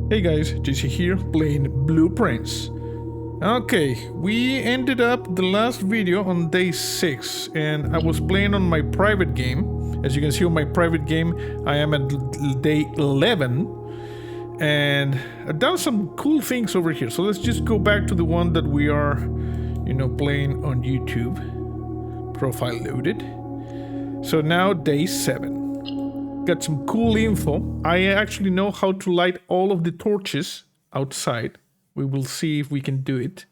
Hey guys, JC here, playing Blueprints. Okay, we ended up the last video on day 6, and I was playing on my private game. As you can see on my private game, I am at day 11, and I've done some cool things over here. So let's just go back to the one that we are, playing on YouTube. Profile loaded. So now day 7. Got some cool info. I actually know how to light all of the torches outside. We will see if we can do it.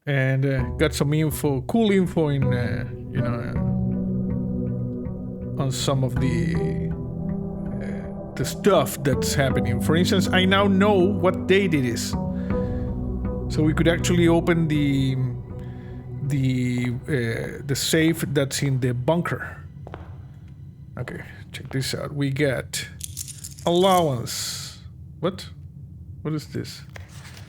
And got some info, cool info in, on some of the stuff that's happening. For instance, I now know what date it is. So we could actually open the safe that's in the bunker. Okay, check this out. We get allowance. What? What is this?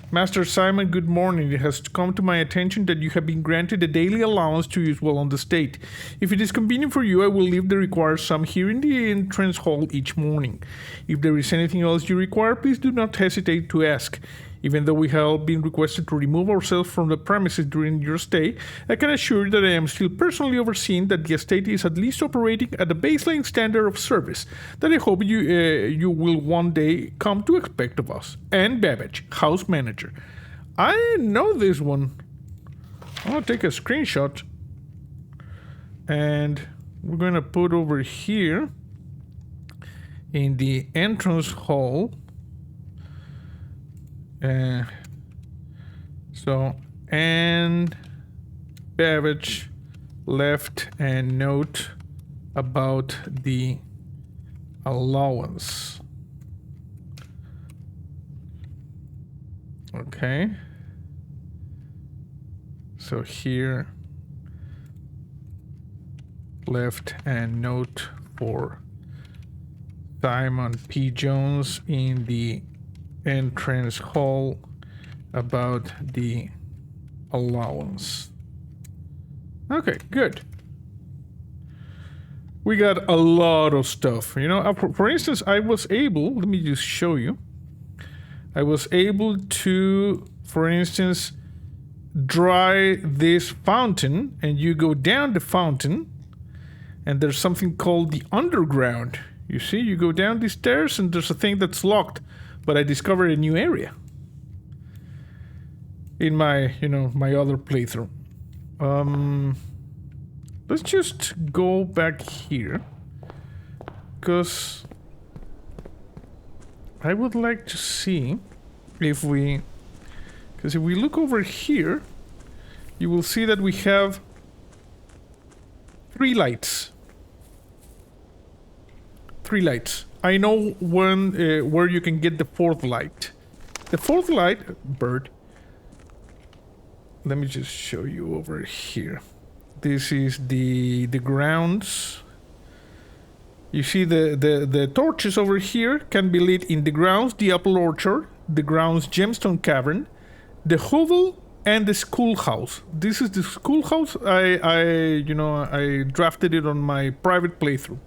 Master Simon, good morning. It has come to my attention that you have been granted a daily allowance to use while on the state. If it is convenient for you, I will leave the required sum here in the entrance hall each morning. If there is anything else you require, please do not hesitate to ask. Even though we have been requested to remove ourselves from the premises during your stay, I can assure you that I am still personally overseeing that the estate is at least operating at a baseline standard of service that I hope you will one day come to expect of us. And Babbage, house manager. I know this one. I'll take a screenshot. And we're going to put over here in the entrance hall. And Babbage left a note about the allowance. Okay. So here left a note for Simon P. Jones in the entrance hall about the allowance. Okay, good. We got a lot of stuff. For instance, I was able, let me just show you. I was able to, for instance, dry this fountain, and you go down the fountain, and there's something called the underground. You see, you go down these stairs, and there's a thing that's locked. But I discovered a new area in my, my other playthrough. Let's just go back here, because I would like to see if we, because if we look over here, you will see that we have 3 lights. 3 lights. I know when where you can get the 4th light. The 4th light, bird. Let me just show you over here. This is the grounds. You see the torches over here can be lit in the grounds, the apple orchard, the grounds gemstone cavern, the hovel, and the schoolhouse. This is the schoolhouse. I drafted it on my private playthrough.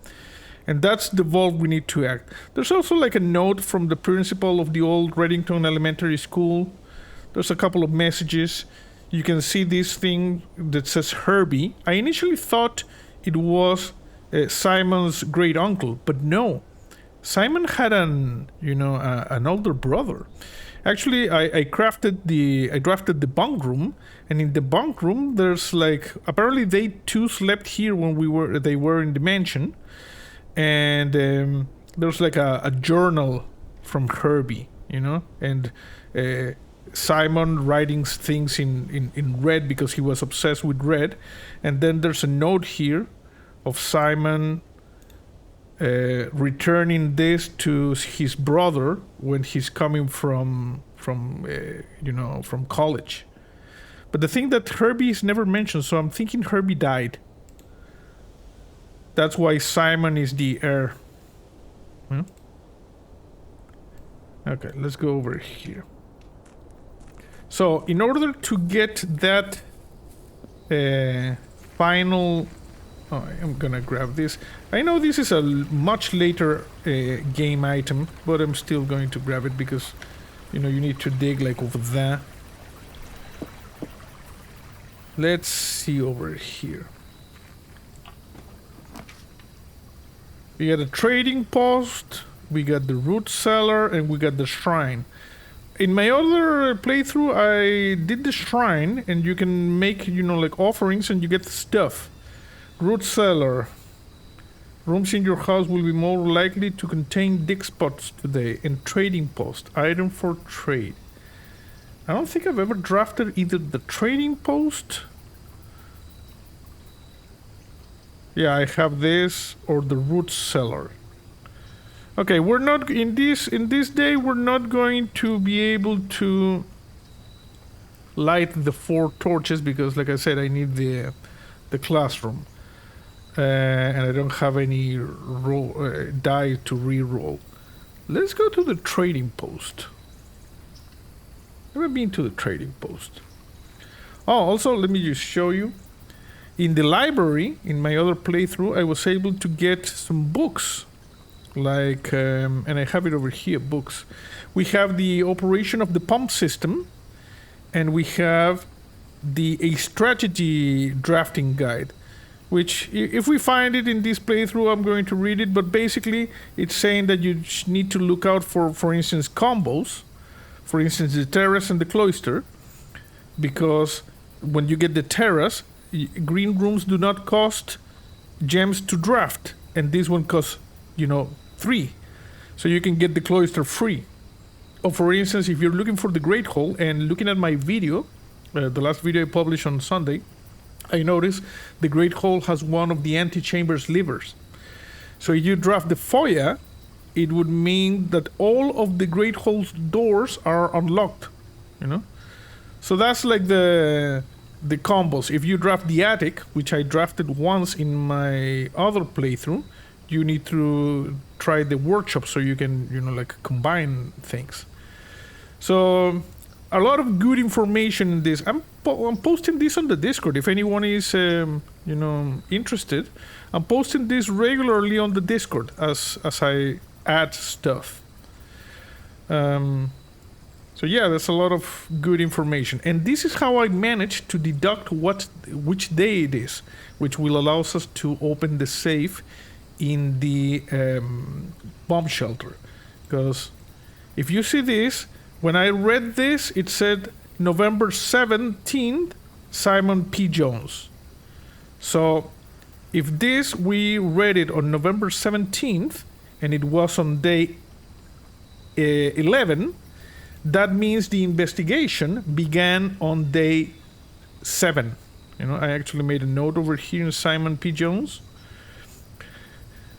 And that's the vault we need to act. There's also like a note from the principal of the old Reddington Elementary School. There's a couple of messages. You can see this thing that says Herbie. I initially thought it was Simon's great uncle, but no. Simon had an older brother. Actually, I drafted the bunk room, and in the bunk room there's like, apparently they too slept here when they were in the mansion. And there's like a journal from Herbie, and Simon writing things in red because he was obsessed with red. And then there's a note here of Simon returning this to his brother when he's coming from college. But the thing that Herbie is never mentioned, so I'm thinking Herbie died. That's why Simon is the heir. Okay, let's go over here. So, in order to get that final Oh, I'm gonna grab this. I know this is a much later game item, but I'm still going to grab it because, you know, you need to dig like over there. Let's see over here. We got a trading post, we got the root cellar, and we got the shrine. In my other playthrough, I did the shrine, and you can make, you know, like offerings and you get stuff. Root cellar. Rooms in your house will be more likely to contain dig spots today. And trading post. Item for trade. I don't think I've ever drafted either the trading post. Yeah, I have this or the root cellar. Okay, we're not in this day. We're not going to be able to light the 4 torches because, like I said, I need the classroom, and I don't have any die to re-roll. Let's go to the trading post. Never been to the trading post. Oh, also, let me just show you. In the library, in my other playthrough, I was able to get some books. Like, and I have it over here, books. We have the operation of the pump system, and we have a strategy drafting guide, which, if we find it in this playthrough, I'm going to read it, but basically, it's saying that you need to look out for instance, combos. For instance, the terrace and the cloister, because when you get the terrace, green rooms do not cost gems to draft, and this one costs, you know, 3, so you can get the cloister free. Or for instance, if you're looking for the Great Hall and looking at my video, the last video I published on Sunday, I noticed the Great Hall has one of the antechambers levers. So if you draft the foyer, it would mean that all of the Great Hall's doors are unlocked, you know. So that's like the combos. If you draft the attic, which I drafted once in my other playthrough, you need to try the workshop so you can, you know, like combine things. So a lot of good information in this. I'm posting this on the Discord. If anyone is, you know, interested, I'm posting this regularly on the Discord as I add stuff. So yeah, there's a lot of good information, and this is how I managed to deduct which day it is, which will allow us to open the safe in the bomb shelter. Because if you see this, when I read this, it said November 17th, Simon P. Jones. So if we read it on November 17th, and it was on day 11, that means the investigation began on day 7. You know, I actually made a note over here in Simon P. Jones.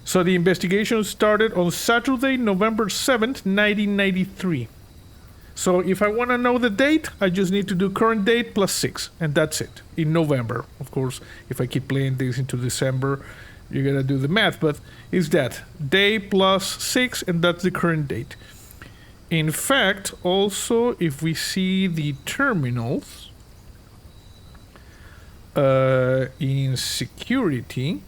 So the investigation started on Saturday, November 7th, 1993. So if I want to know the date, I just need to do current date plus 6, and that's it, in November. Of course, if I keep playing this into December, you gotta do the math, but it's that. Day plus 6, and that's the current date. In fact, also, if we see the terminals in security,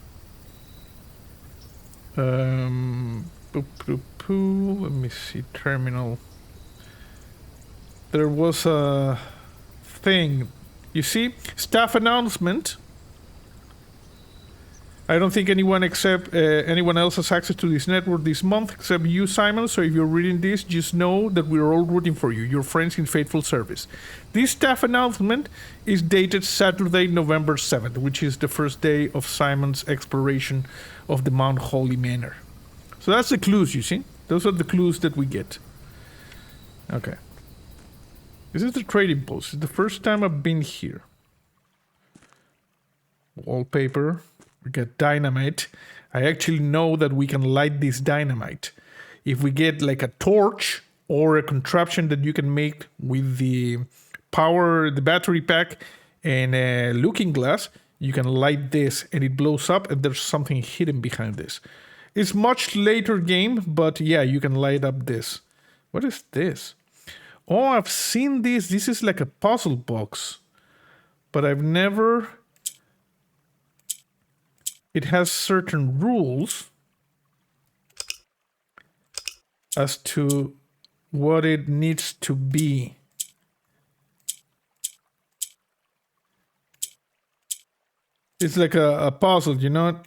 let me see, terminal. There was a thing. You see, staff announcement. I don't think anyone else has access to this network this month except you, Simon. So if you're reading this, just know that we're all rooting for you. Your friends in faithful service. This staff announcement is dated Saturday, November 7th, which is the first day of Simon's exploration of the Mount Holy Manor. So that's the clues, you see? Those are the clues that we get. Okay. This is the trading post. It's the first time I've been here. Wallpaper. We get dynamite. I actually know that we can light this dynamite. If we get like a torch or a contraption that you can make with the battery pack and a looking glass, you can light this and it blows up and there's something hidden behind this. It's much later game, but yeah, you can light up this. What is this? Oh, I've seen this. This is like a puzzle box, but I've never... it has certain rules as to what it needs to be. It's like a puzzle, you know?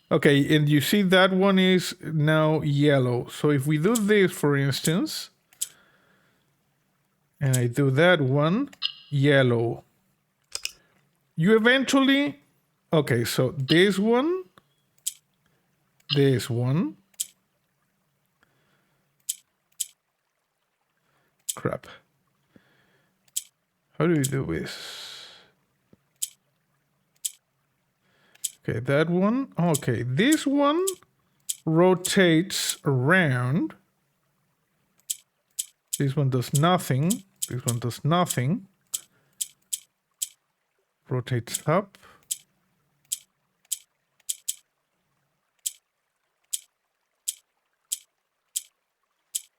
Okay, and you see that one is now yellow. So if we do this, for instance, and I do that one, yellow. You eventually... Okay, so this one, crap. How do we do this? Okay, that one. Okay, this one rotates around. This one does nothing. This one does nothing. Rotates up.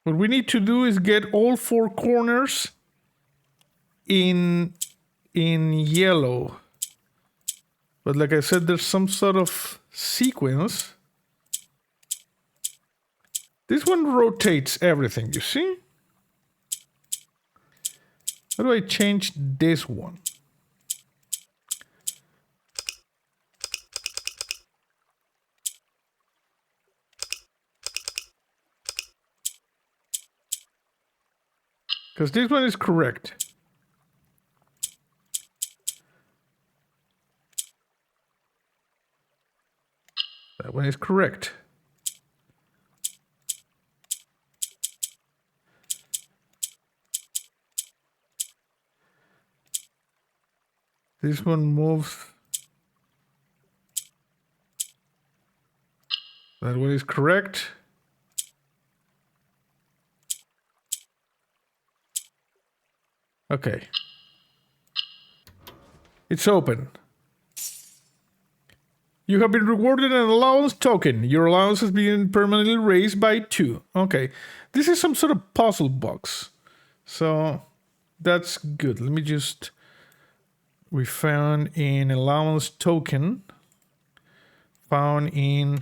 What we need to do is get all four corners in yellow. But like I said, there's some sort of sequence. This one rotates everything, you see? How do I change this one? Because this one is correct. That one is correct. This one moves. That one is correct. Okay. It's open. You have been rewarded an allowance token. Your allowance has been permanently raised by 2. Okay. This is some sort of puzzle box. So that's good. Let me just... We found an allowance token. Found in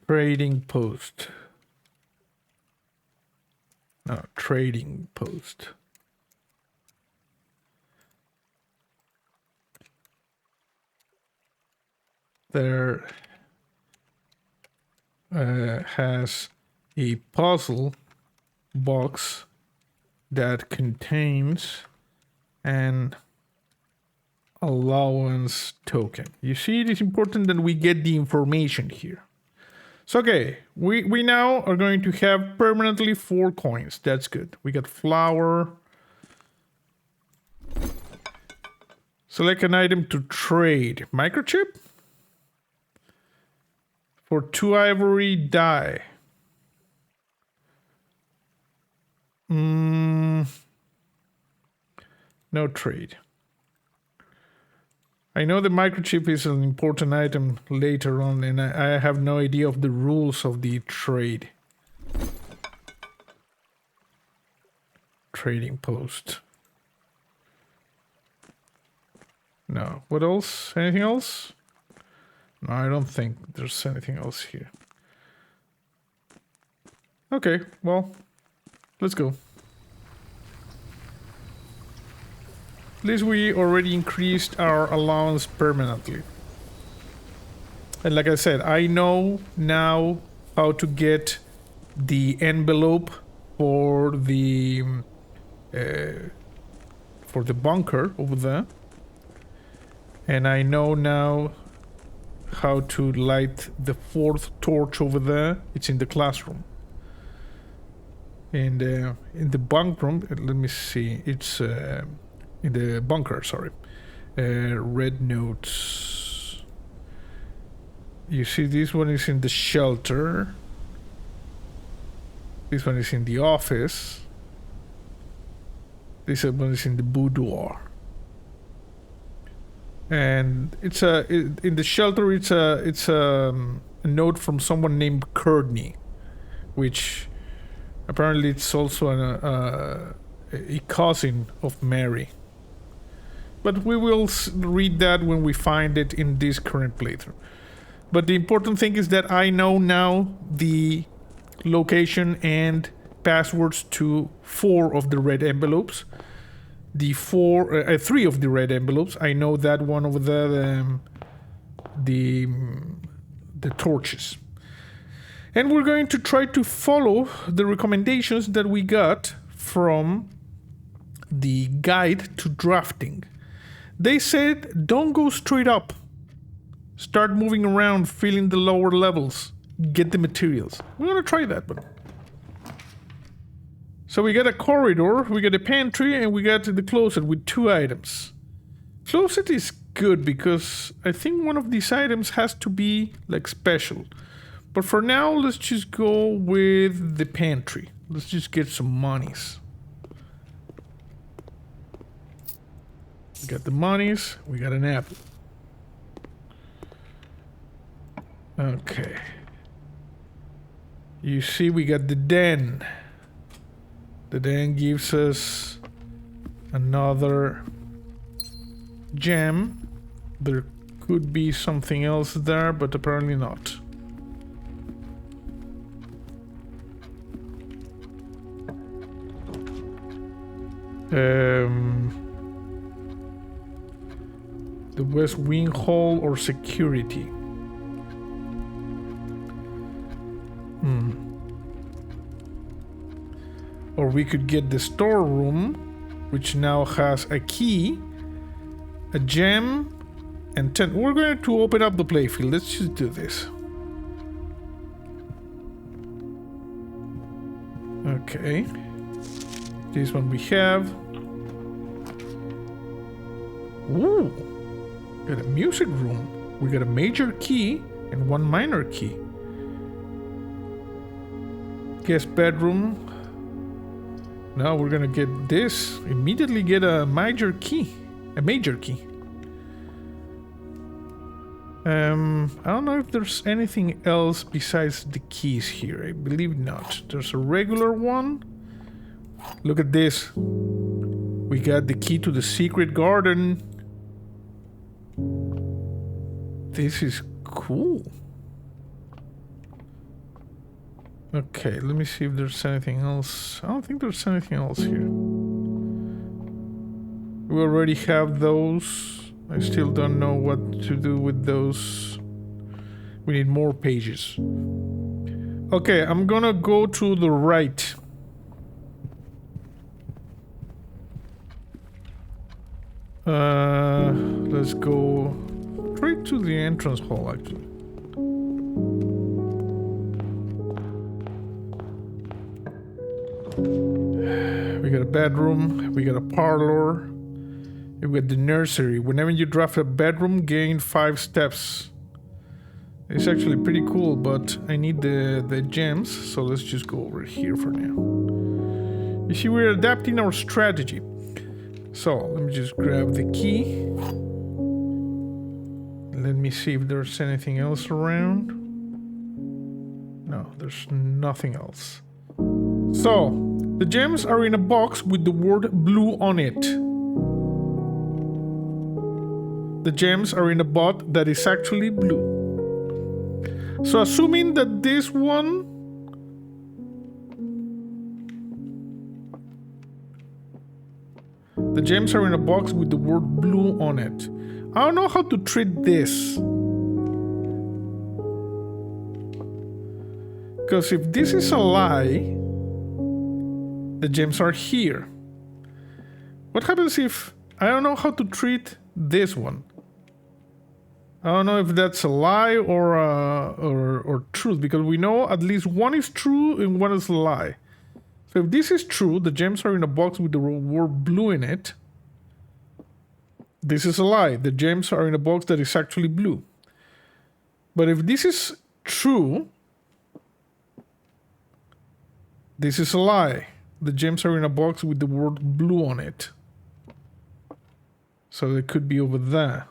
trading post. No, trading post. There has a puzzle box that contains an allowance token. You see, it is important that we get the information here. So, okay, we now are going to have permanently 4 coins. That's good. We got flour. Select an item to trade. Microchip? For 2 ivory dye. No trade. I know the microchip is an important item later on, and I have no idea of the rules of the trade. Trading post. No. What else? Anything else? No, I don't think there's anything else here. Okay, well, let's go. At least we already increased our allowance permanently. And like I said, I know now how to get the envelope for the bunker over there. And I know now how to light the 4th torch over there. It's in the classroom. And in the bunk room, let me see, it's in the bunker, sorry. Red notes. You see, this one is in the shelter. This one is in the office. This one is in the boudoir. And it's in the shelter. It's a note from someone named Courtney, which apparently it's also a cousin of Mary. But we will read that when we find it in this current playthrough. But the important thing is that I know now the location and passwords to 4 of the red envelopes. The 3 of the red envelopes. I know that one over there, the torches. And we're going to try to follow the recommendations that we got from the guide to drafting. They said, don't go straight up. Start moving around, feeling the lower levels. Get the materials. We're gonna try that, but... So we got a corridor, we got a pantry, and we got the closet with 2 items. Closet is good because I think one of these items has to be, like, special. But for now, let's just go with the pantry. Let's just get some monies. We got the monies, we got an apple. Okay. You see, we got the den. The den gives us another gem. There could be something else there, but apparently not. The West Wing Hall or security. Or we could get the storeroom, which now has a key, a gem, and 10. We're going to open up the playfield. Let's just do this. Okay. This one we have. Ooh. Got a music room. We got a major key and 1 minor key. Guest bedroom. Now we're gonna get this. Immediately get a major key. A major key. I don't know if there's anything else besides the keys here. I believe not. There's a regular one. Look at this. We got the key to the secret garden. This is cool. Okay, let me see if there's anything else. I don't think there's anything else here. We already have those. I still don't know what to do with those. We need more pages. Okay, I'm gonna go to the right. Let's go straight to the entrance hall, actually. We got a bedroom, we got a parlor, we got the nursery. Whenever you draft a bedroom, gain 5 steps. It's actually pretty cool, but I need the gems, so let's just go over here for now. You see, we're adapting our strategy. So, let me just grab the key. Let me see if there's anything else around. No, there's nothing else. So, the gems are in a box with the word blue on it. The gems are in a bot that is actually blue. So, assuming that this one... The gems are in a box with the word blue on it. I don't know how to treat this. Because if this is a lie, the gems are here. What happens if... I don't know how to treat this one. I don't know if that's a lie or truth, because we know at least one is true and one is a lie. So if this is true, the gems are in a box with the word blue in it. This is a lie. The gems are in a box that is actually blue. But if this is true, this is a lie. The gems are in a box with the word blue on it. So they could be over there.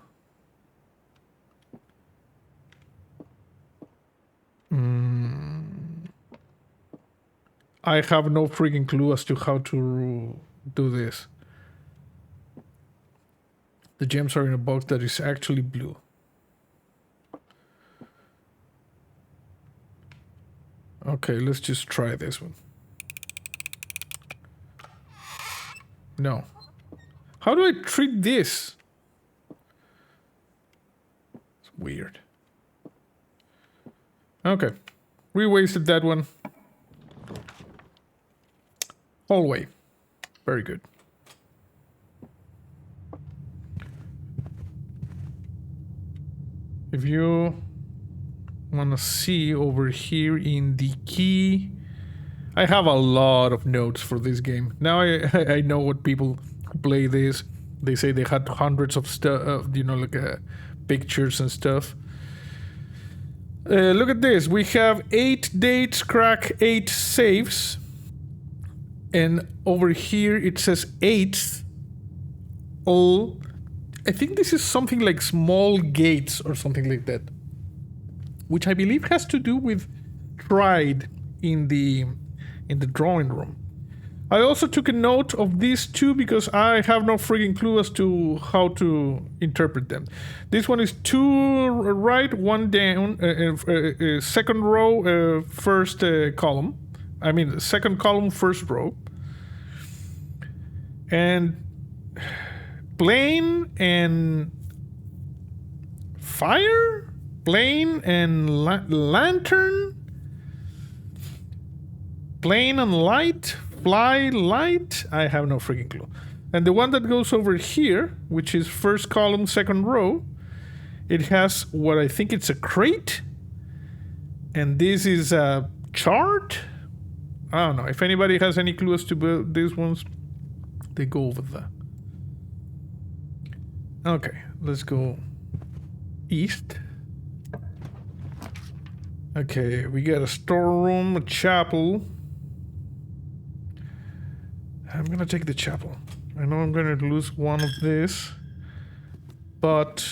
I have no freaking clue as to how to do this. The gems are in a box that is actually blue. Okay, let's just try this one. No. How do I treat this? It's weird. Okay. We wasted that one. Hallway. Very good. If you want to see over here in the key, I have a lot of notes for this game. Now I know what people who play this, they say they had hundreds of stuff, you know, like pictures and stuff. Look at this. We have 8 dates, crack 8 saves. And over here it says 8th. All. I think this is something like small gates or something like that. Which I believe has to do with tried in the drawing room. I also took a note of these two because I have no frigging clue as to how to interpret them. This one is 2 right, 1 down, second row, first column. I mean, second column, first row. And plane and fire? Plane and lantern? Plane and light? Fly light? I have no freaking clue. And the one that goes over here, which is first column, second row, it has what I think it's a crate. And this is a chart. I don't know. If anybody has any clues to build these ones, they go over there. Okay, let's go east. Okay, we got a storeroom, a chapel. I'm gonna take the chapel. I know I'm gonna lose one of this, but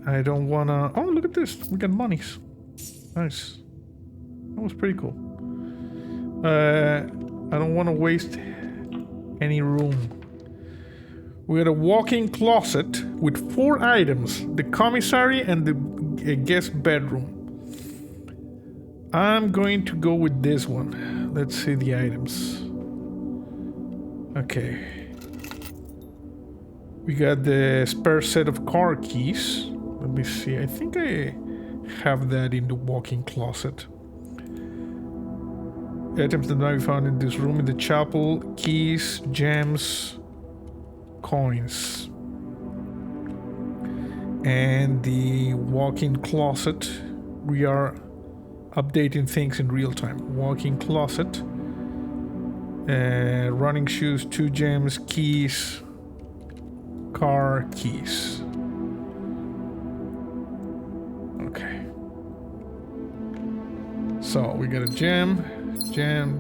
I don't wanna... Oh, look at this. We got monies. Nice. That was pretty cool. I don't want to waste any room. We got a walk-in closet with 4 items. The commissary and the guest bedroom. I'm going to go with this one. Let's see the items. Okay. We got the spare set of car keys. Let me see. I think I have that in the walk-in closet. Items that might be found in this room in the chapel. Keys, gems, coins. And the walk-in closet. We are updating things in real time. Walk-in closet. Running shoes, 2 gems, keys, car keys. Okay. So we got a gem,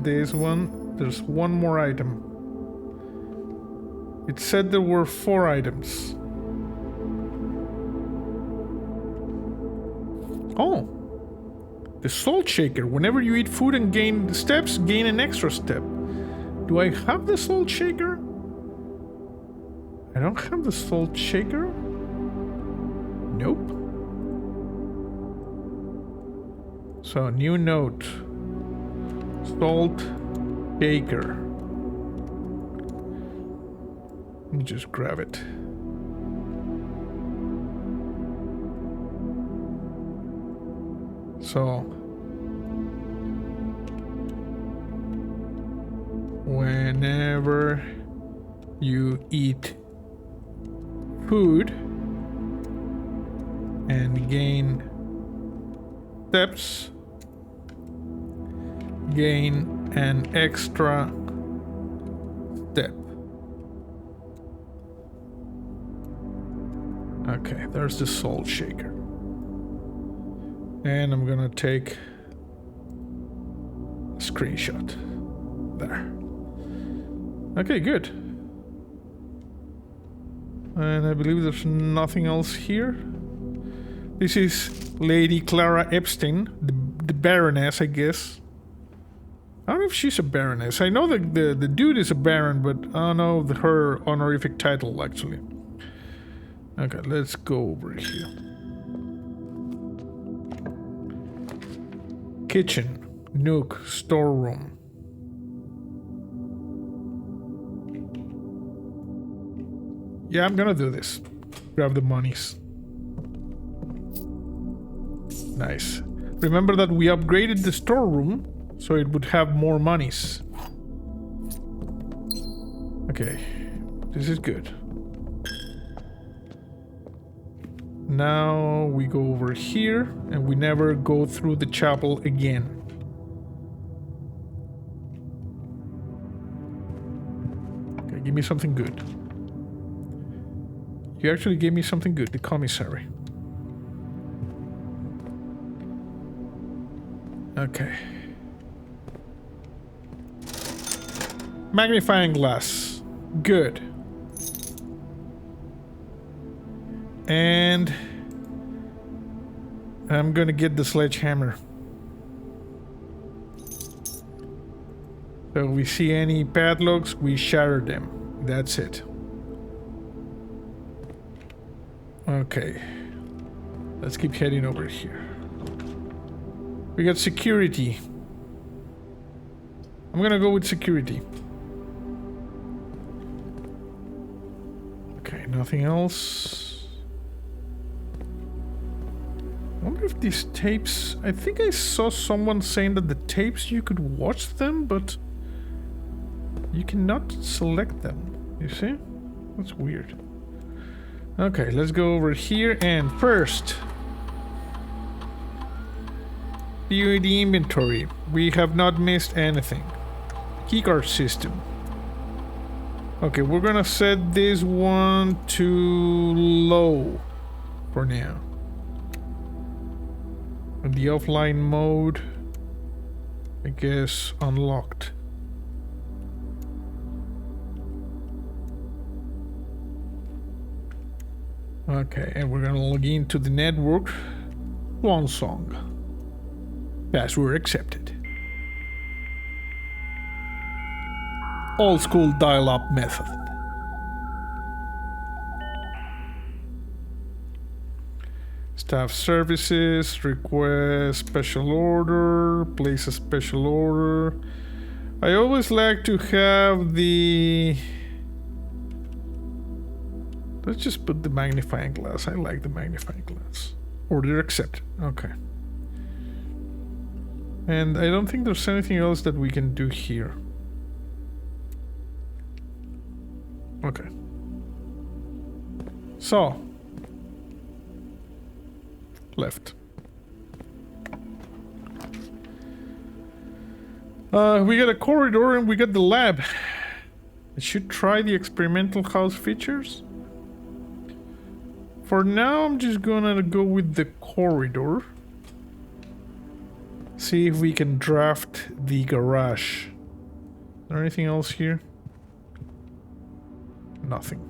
this one. There's one more item. It said there were 4 items. Oh. The salt shaker. Whenever you eat food and gain steps, gain an extra step. Do I have the salt shaker? I don't have the salt shaker. Nope. So, new note. Salt shaker. Let me just grab it. So, whenever you eat food and gain steps, gain an extra step. Okay, there's the salt shaker. And I'm gonna take a screenshot. There. Okay, good. And I believe there's nothing else here. This is Lady Clara Epstein, the Baroness, I guess. I don't know if she's a baroness. I know that the dude is a baron, but I don't know her honorific title, actually. Okay, let's go over here. Kitchen, nook, storeroom. Yeah, I'm gonna do this. Grab the monies. Nice. Remember that we upgraded the storeroom, so it would have more monies. Okay, this is good. Now we go over here, and we never go through the chapel again. Okay, give me something good. You actually gave me something good, the commissary. Okay. Magnifying glass. Good. And I'm gonna get the sledgehammer. So if we see any padlocks, we shatter them. That's it. Okay. Let's keep heading over here. We got security. I'm gonna go with security. Okay, nothing else. I wonder if these tapes... I think I saw someone saying that the tapes, you could watch them, but you cannot select them. You see? That's weird. Okay, let's go over here, and first... view the inventory. We have not missed anything. Keycard system. Okay, we're gonna set this one to low for now. And the offline mode, I guess, unlocked. Okay, and we're gonna log into the network. One song. Password accepted. Old school dial-up method. Staff services, request special order, place a special order. I always like to have the... Let's just put the magnifying glass. I like the magnifying glass. Order accepted. Okay. And I don't think there's anything else that we can do here. Okay. So. Left. We got a corridor and we got the lab. I should try the experimental house features. For now, I'm just gonna go with the corridor. See if we can draft the garage. Is there anything else here? Nothing.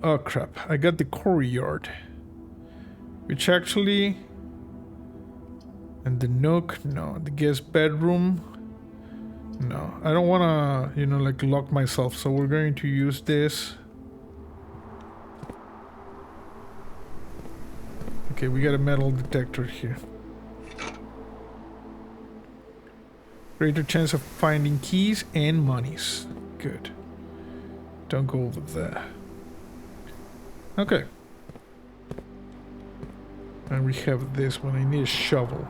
Oh crap, I got the courtyard. Which actually... And the nook, no. The guest bedroom, no. I don't wanna, you know, like lock myself, so we're going to use this. Okay, we got a metal detector here. Greater chance of finding keys and monies. Good. Don't go over there. Okay. And we have this one. I need a shovel.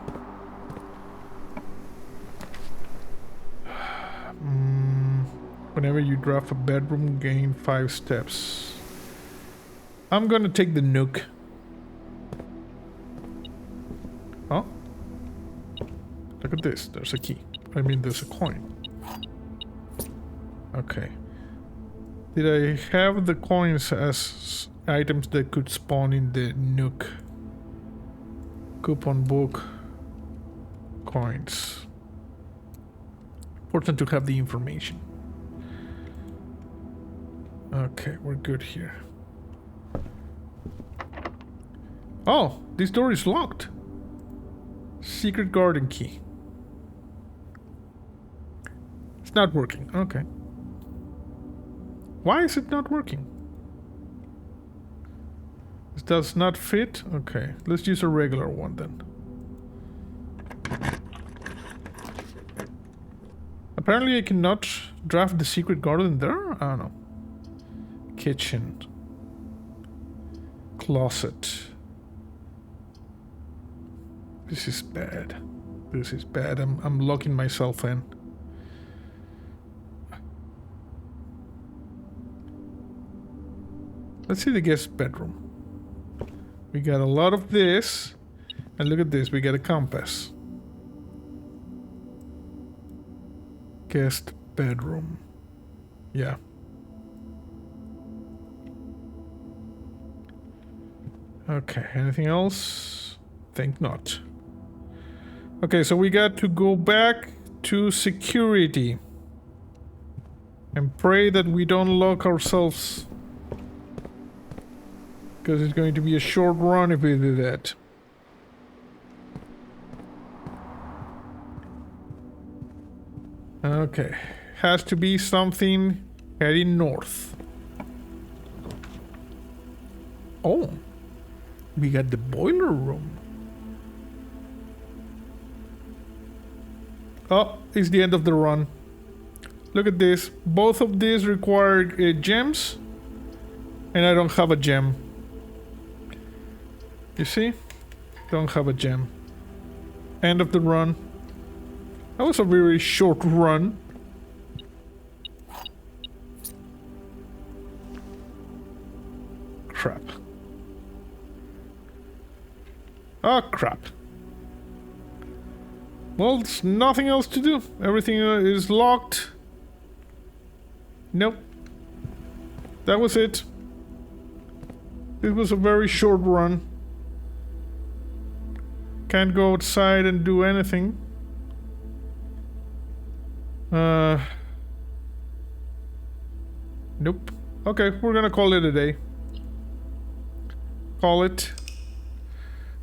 Whenever you draft a bedroom, gain 5 steps. I'm gonna take the nook. Oh? Look at this. There's a key. I mean, there's a coin. Okay. Did I have the coins as items that could spawn in the nook? Coupon book. Coins. Important to have the information. Okay, we're good here. Oh, this door is locked. Secret garden key. It's not working. Okay. Why is it not working? This does not fit? Okay. Let's use a regular one then. Apparently I cannot draft the secret garden there? I don't know. Kitchen. Closet. This is bad. This is bad. I'm locking myself in. Let's see the guest bedroom. We got a lot of this. And look at this. We got a compass. Guest bedroom. Yeah. Okay, anything else? Think not. Okay, so we got to go back to security. And pray that we don't lock ourselves. Because it's going to be a short run if we do that. Okay. Has to be something heading north. Oh. We got the boiler room. Oh, it's the end of the run. Look at this. Both of these require gems. And I don't have a gem. You see? Don't have a gem. End of the run. That was a very short run. Crap. Oh, crap. Well, there's nothing else to do. Everything is locked. Nope. That was it. It was a very short run. Can't go outside and do anything. Nope. Okay, we're gonna call it a day. Call it.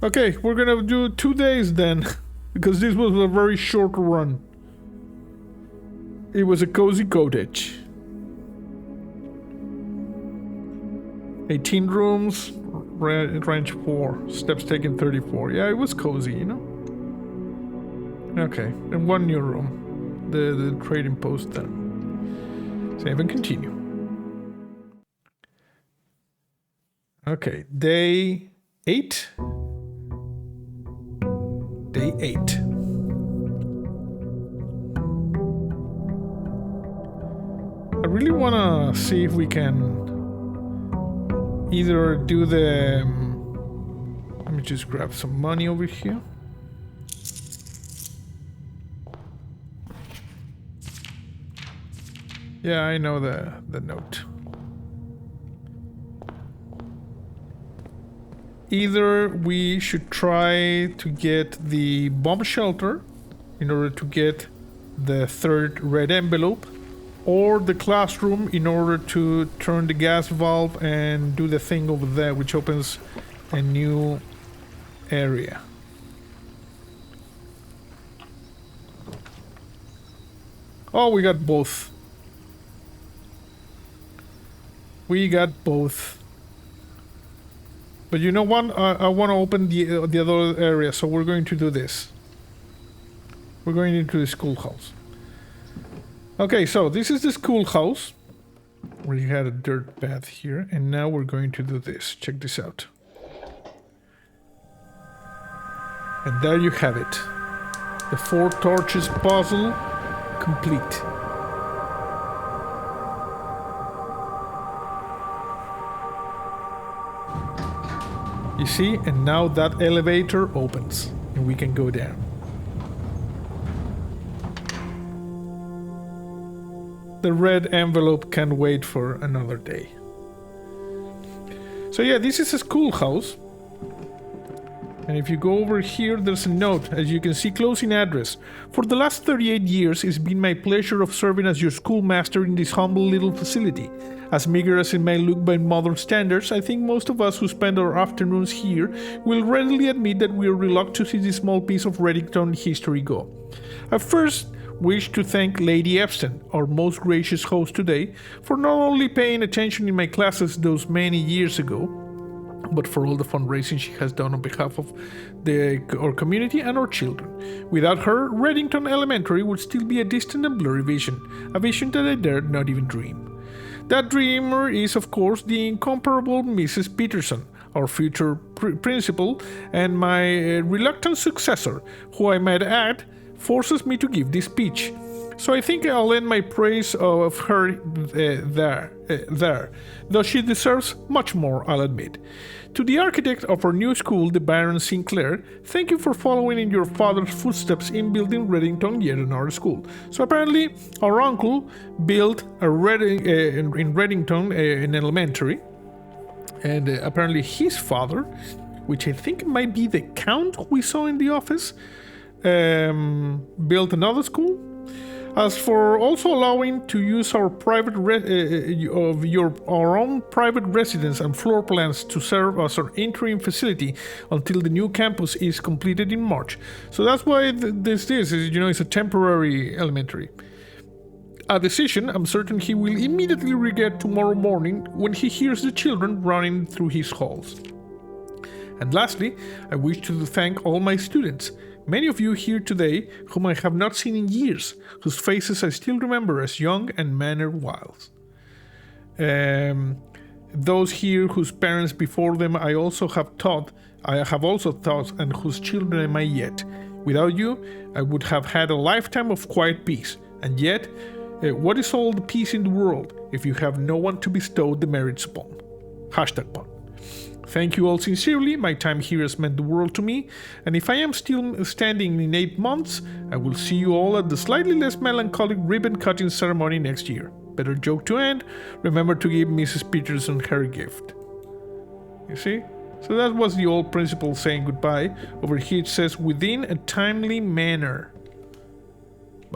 Okay, we're gonna do 2 days then. Because this was a very short run. It was a cozy cottage. 18 rooms, range 4, steps taken 34. Yeah, it was cozy, you know? Okay, and 1 new room. The trading post then. Save and continue. Okay, day 8. Day 8. I really want to see if we can either do the... let me just grab some money over here. Yeah, I know the note. Either we should try to get the bomb shelter in order to get the 3rd red envelope, or the classroom in order to turn the gas valve and do the thing over there, which opens a new area. Oh, we got both. We got both. But you know what? I want to open the other area, so we're going to do this. We're going into the schoolhouse. Okay, so this is the schoolhouse. We had a dirt path here, and now we're going to do this. Check this out. And there you have it. The 4 torches puzzle complete. You see, and now that elevator opens, and we can go down. The red envelope can wait for another day. So yeah, this is a schoolhouse. And if you go over here, there's a note, as you can see, closing address. For the last 38 years, it's been my pleasure of serving as your schoolmaster in this humble little facility. As meager as it may look by modern standards, I think most of us who spend our afternoons here will readily admit that we are reluctant to see this small piece of Reddington history go. I first wish to thank Lady Epstein, our most gracious host today, for not only paying attention in my classes those many years ago, but for all the fundraising she has done on behalf of our community and our children. Without her, Reddington Elementary would still be a distant and blurry vision, a vision that I dared not even dream. That dreamer is, of course, the incomparable Mrs. Peterson, our future principal, and my reluctant successor, who I might add, forces me to give this speech. So I think I'll end my praise of her there, though she deserves much more, I'll admit. To the architect of our new school, the Baron Sinclair, thank you for following in your father's footsteps in building Reddington yet another school. So apparently, our uncle built in Reddington an elementary, and apparently his father, which I think might be the count we saw in the office, built another school. As for also allowing to use our private our own private residence and floor plans to serve as our interim facility until the new campus is completed in March. So that's why this is, it's a temporary elementary. A decision I'm certain he will immediately regret tomorrow morning when he hears the children running through his halls. And lastly, I wish to thank all my students. Many of you here today whom I have not seen in years, whose faces I still remember as young and manner wild. Those here whose parents before them I have also taught, and whose children am I yet. Without you, I would have had a lifetime of quiet peace. And yet, what is all the peace in the world if you have no one to bestow the merits upon? #pun. Thank you all sincerely, my time here has meant the world to me, and if I am still standing in 8 months, I will see you all at the slightly less melancholic ribbon-cutting ceremony next year. Better joke to end, remember to give Mrs. Peterson her gift. You see? So that was the old principal saying goodbye. Over here it says, within a timely manner.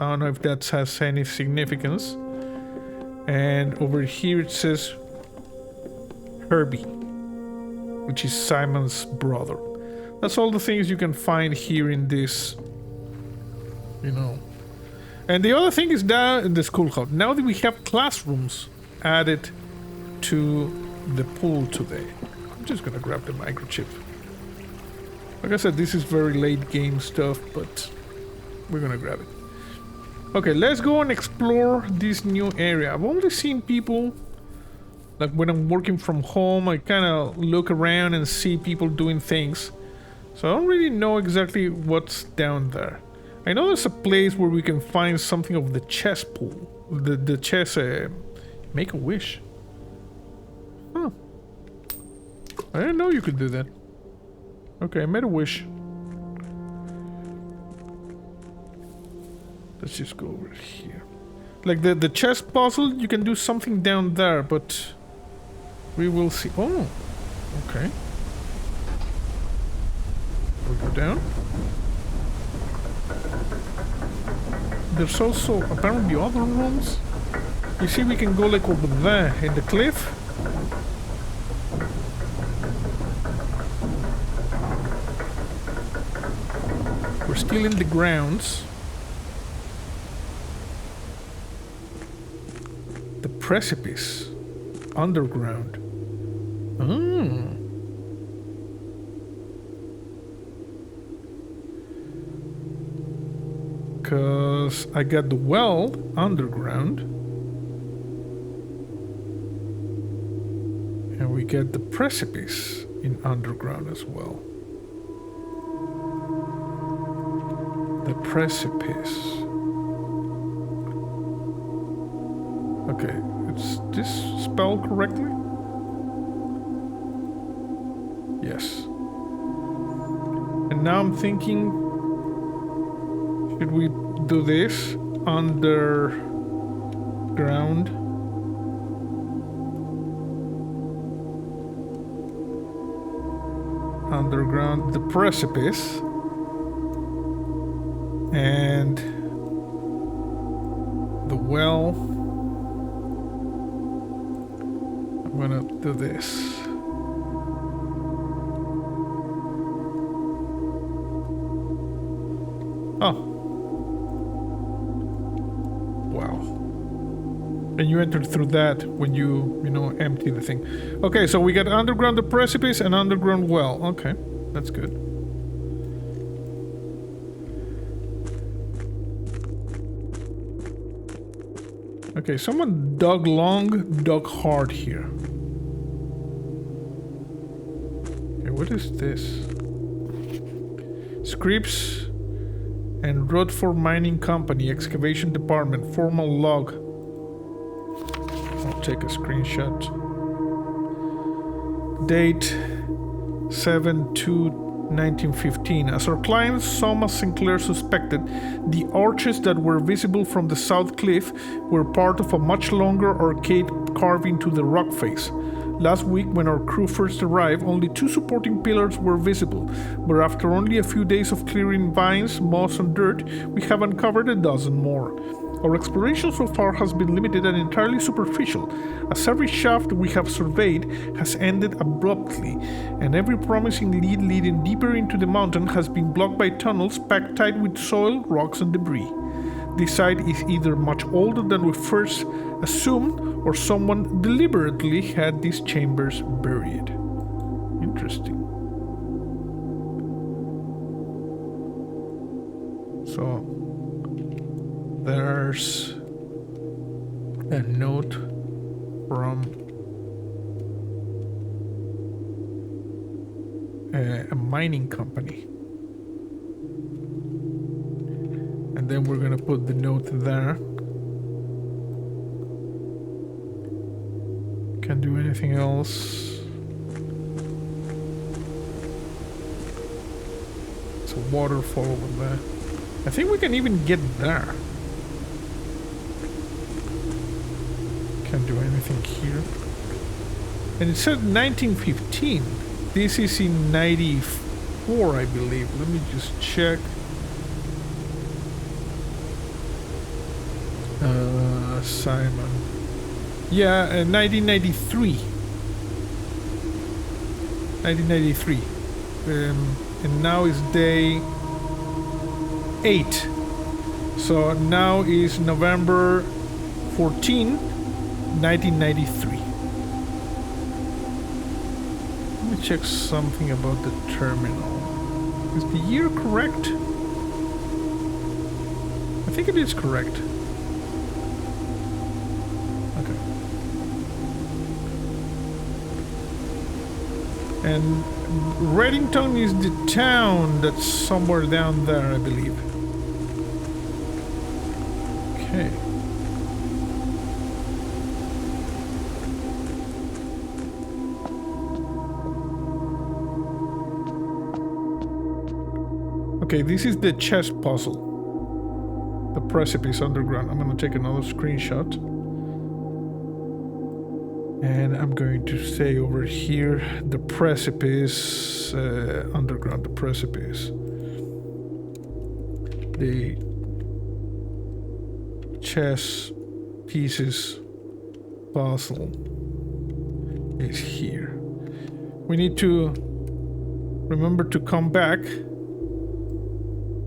I don't know if that has any significance. And over here it says, Herbie, which is Simon's brother. That's all the things you can find here in this, And the other thing is down in the schoolhouse. Now that we have classrooms added to the pool today. I'm just gonna grab the microchip. Like I said, this is very late game stuff, but we're gonna grab it. Okay, let's go and explore this new area. I've only seen people, like when I'm working from home, I kind of look around and see people doing things. So I don't really know exactly what's down there. I know there's a place where we can find something of the chess pool. The chess, make a wish. Huh. I didn't know you could do that. Okay, I made a wish. Let's just go over here. Like the chess puzzle, you can do something down there, but we will see. Oh, okay. We'll go down. There's also apparently other rooms. You see, we can go like over there in the cliff. We're still in the grounds. The precipice. Underground. Because I got the well underground. And we get the precipice in underground as well. The precipice. Okay, is this spelled correctly? Yes. And now I'm thinking, should we do this underground? underground the precipice. And the well. I'm gonna do this. Oh. Wow. And you entered through that when you empty the thing. Okay, so we got underground the precipice and underground well. Okay, that's good. Okay, someone dug long, dug hard here. Okay, what is this? Scripts and Rodford Mining Company, Excavation Department, formal log. I'll take a screenshot. Date 7/2/1915. As our client Thomas Sinclair suspected, the arches that were visible from the south cliff were part of a much longer arcade carving to the rock face. Last week, when our crew first arrived, only 2 supporting pillars were visible, but after only a few days of clearing vines, moss and dirt, we have uncovered a dozen more. Our exploration so far has been limited and entirely superficial, as every shaft we have surveyed has ended abruptly, and every promising lead leading deeper into the mountain has been blocked by tunnels packed tight with soil, rocks, and debris. This site is either much older than we first assumed, or someone deliberately had these chambers buried. Interesting. So, there's a note from a mining company. And then we're gonna put the note there. Can't do anything else. It's a waterfall over there. I think we can even get there. Can't do anything here. And it said 1915. This is in 94, I believe. Let me just check. Simon. Yeah, 1993. 1993. And now is day 8. So now is November 14, 1993. Let me check something about the terminal. Is the year correct? I think it is correct. Okay. And Reddington is the town that's somewhere down there, I believe. Okay. Okay, this is the chess puzzle. The precipice underground. I'm gonna take another screenshot. And I'm going to say over here, the precipice, underground, the precipice. The chess pieces puzzle is here. We need to remember to come back,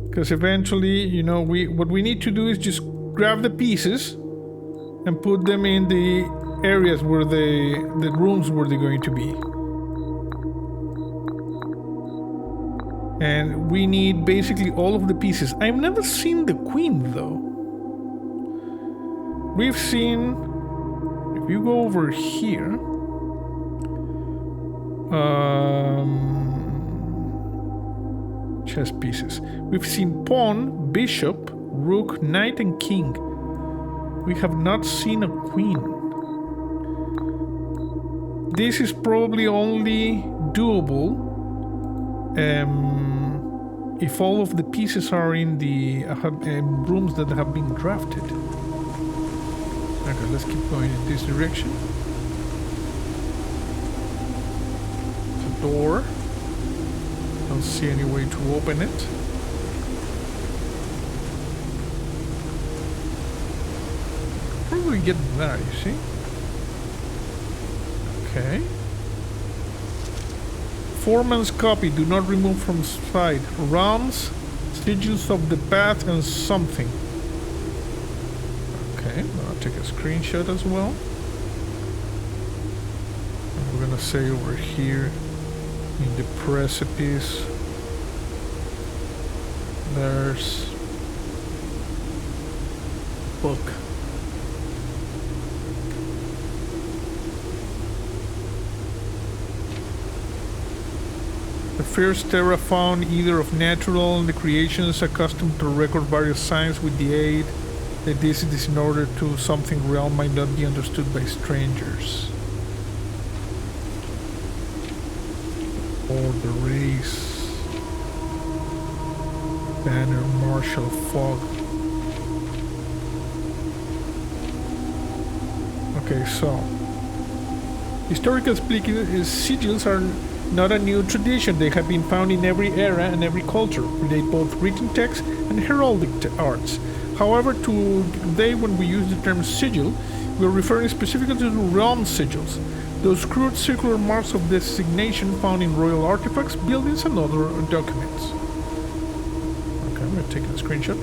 because eventually, you know, what we need to do is just grab the pieces and put them in the areas where the rooms where they're going to be. And we need basically all of the pieces. I've never seen the queen though. We've seen, if you go over here, chess pieces. We've seen pawn, bishop, rook, knight, and king. We have not seen a queen. This is probably only doable if all of the pieces are in the rooms that have been drafted. Okay, let's keep going in this direction. It's a door. don't see any way to open it. Probably get that, you see? Okay. Foreman's copy, do not remove from site. Realms, sigils of the path, and something. Okay, I'll take a screenshot as well. And we're gonna say over here in the precipice, there's book. The first terra found either of natural and the creations accustomed to record various signs with the aid that this is in order to something realm might not be understood by strangers. Or the race. Banner, martial, fog. Okay, so historically speaking, sigils are not a new tradition. They have been found in every era and every culture, relate both written text and heraldic arts. However, today when we use the term sigil, we're referring specifically to the realm sigils, those crude circular marks of designation found in royal artifacts, buildings, and other documents. Okay, I'm going to take a screenshot.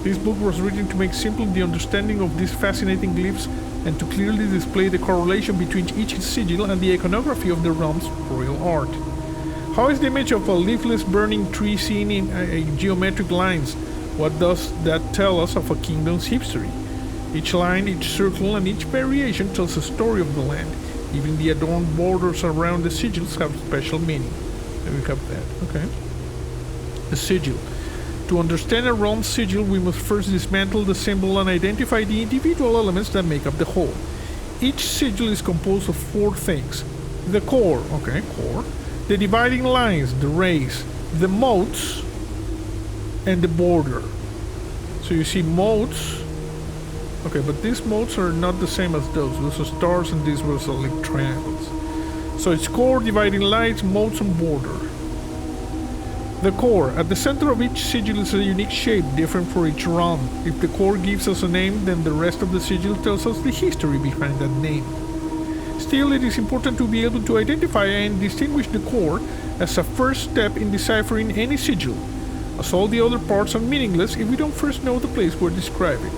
This book was written to make simple the understanding of these fascinating glyphs and to clearly display the correlation between each sigil and the iconography of the realm's royal art. How is the image of a leafless burning tree seen in geometric lines? What does that tell us of a kingdom's history? Each line, each circle, and each variation tells a story of the land. Even the adorned borders around the sigils have special meaning. There we have that. Okay. The sigil. To understand a realm sigil, we must first dismantle the symbol and identify the individual elements that make up the whole. Each sigil is composed of four things. The core, okay, core. The dividing lines, the rays. The moats, and the border. So you see moats. Okay, but these moats are not the same as those. Those are stars and these were like triangles. So it's core, dividing lines, moats, and border. The core. At the center of each sigil is a unique shape, different for each realm. If the core gives us a name, then the rest of the sigil tells us the history behind that name. Still, it is important to be able to identify and distinguish the core as a first step in deciphering any sigil, as all the other parts are meaningless if we don't first know the place we're describing.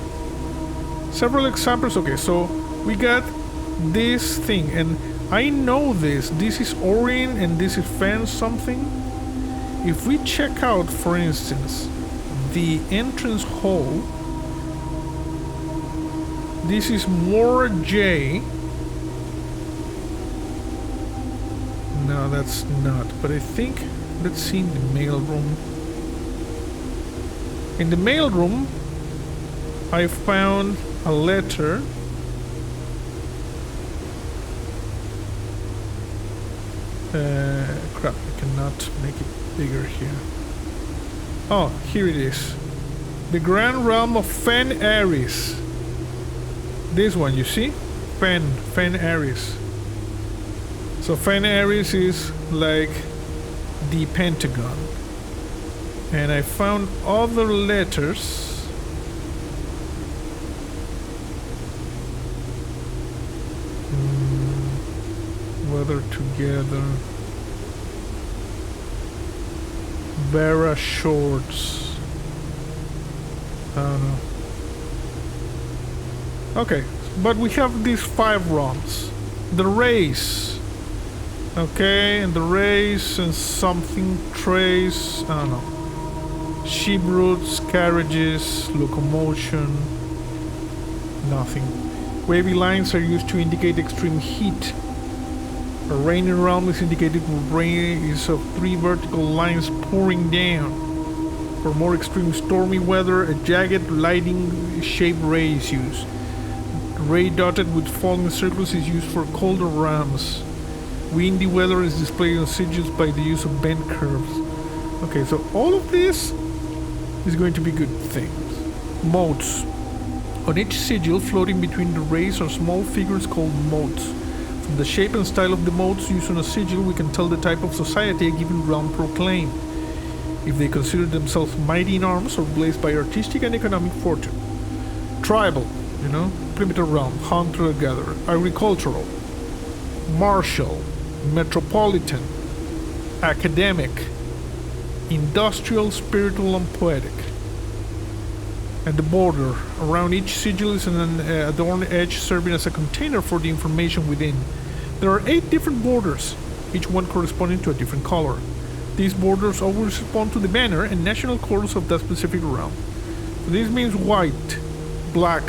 Several examples. Okay, so we got this thing, and I know this. This is Orion and this is Fan something. If we check out, for instance, the entrance hall, this is Mora J. No, that's not. But I think, let's see in the mailroom. In the mailroom, I found a letter. Crap, I cannot make it bigger here. Oh, here it is. The Grand Realm of Fen Ares. This one, you see? Fen Ares. So Fen Ares is like the Pentagon. And I found other letters. Weather together. Vera shorts. I don't know. Okay, but we have these 5 ROMs. The race. Okay, and the race and something trace. I don't know. Sheep roots, carriages, locomotion. Nothing. Wavy lines are used to indicate extreme heat. A rainy realm is indicated with rays of 3 vertical lines pouring down. For more extreme stormy weather, a jagged lightning shaped ray is used. Ray dotted with falling circles is used for colder realms. Windy weather is displayed on sigils by the use of bent curves. Okay, so all of this is going to be good things. Moats. On each sigil, floating between the rays are small figures called moats. The shape and style of the moats used on a sigil, we can tell the type of society a given realm proclaimed. if they consider themselves mighty in arms or blazed by artistic and economic fortune. Tribal, you know, primitive realm, hunter-gatherer, agricultural, martial, metropolitan, academic, industrial, spiritual, and poetic. And the border. Around each sigil is an adorned edge serving as a container for the information within. There are 8 different borders, each one corresponding to a different color. These borders always respond to the manor and national colors of that specific realm. So this means white, black,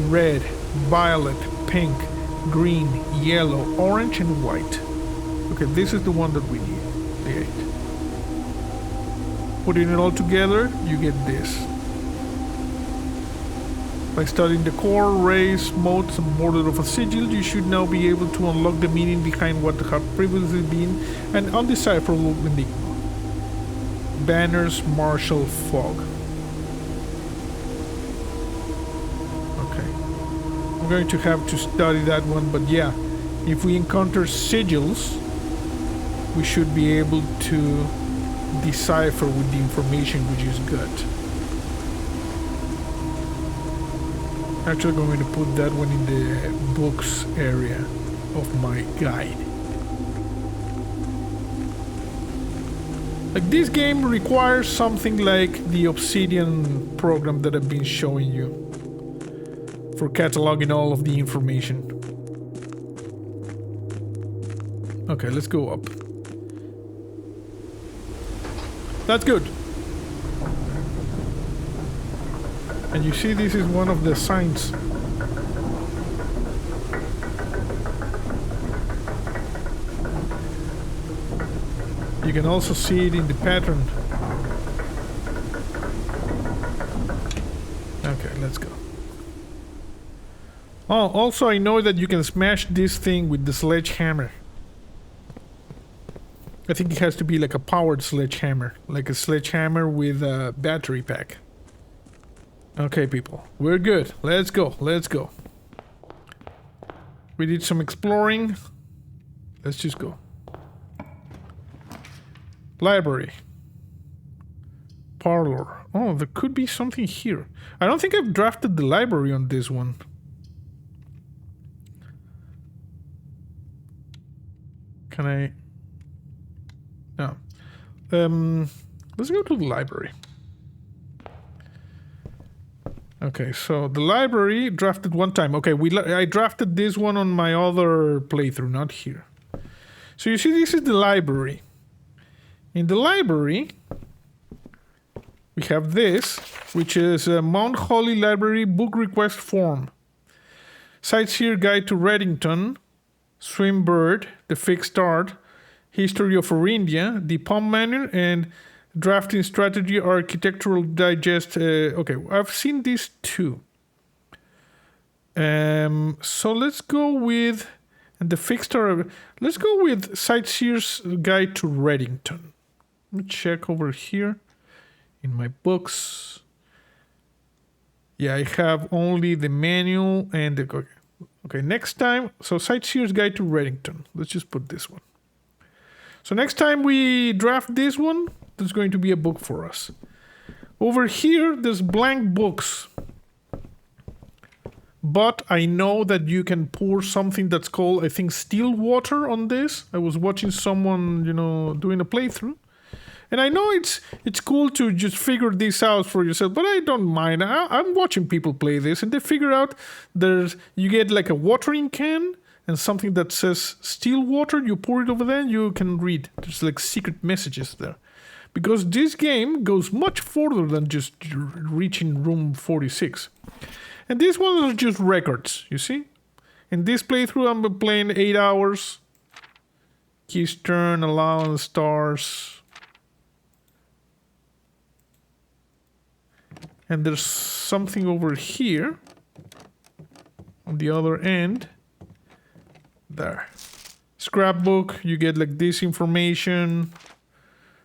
red, violet, pink, green, yellow, orange, and white. Okay, this is the one that we need, the 8. Putting it all together, you get this. By studying the core, race, modes, and border of a sigil, you should now be able to unlock the meaning behind what had previously been an undecipherable enigma. Banners, martial, fog. Okay. I'm going to have to study that one, but yeah, if we encounter sigils, we should be able to decipher with the information which is good. Actually, I'm going to put that one in the books area of my guide. Like, this game requires something like the Obsidian program that I've been showing you for cataloging all of the information. Okay, let's go up. That's good. And you see, this is one of the signs. You can also see it in the pattern. Okay, let's go. Oh, also I know that you can smash this thing with the sledgehammer. I think it has to be like a powered sledgehammer. Like a sledgehammer with a battery pack. Okay, people. We're good. Let's go. Let's go. We did some exploring. Let's just go. Library. Parlor. Oh, there could be something here. I don't think I've drafted the library on this one. Can I? No. Let's go to the library. Okay, so the library drafted one time. Okay, I drafted this one on my other playthrough, not here. So you see, this is the library. In the library, we have this, which is a Mount Holly Library book request form. Sightseer Guide to Reddington, Swimbird, The Fixed Art, History of Orindia, the Palm Manor, and Drafting Strategy Architectural Digest. Okay, I've seen these two. So let's go with, and the Fixed Art, let's go with Sightseer's Guide to Reddington. Let me check over here in my books. Yeah, I have only the manual and the... Okay, next time, so Sightseer's Guide to Reddington. Let's just put this one. So next time we draft this one, there's going to be a book for us. Over here, there's blank books. But I know that you can pour something that's called, I think, still water on this. I was watching someone, doing a playthrough. And I know it's cool to just figure this out for yourself, but I don't mind. I'm watching people play this, and they figure out you get like a watering can and something that says still water. You pour it over there, and you can read. There's like secret messages there. Because this game goes much further than just reaching room 46. And these ones are just records, you see? In this playthrough, I'm playing 8 hours. Keys turn, allowance, stars. And there's something over here. On the other end. There. Scrapbook, you get like this information.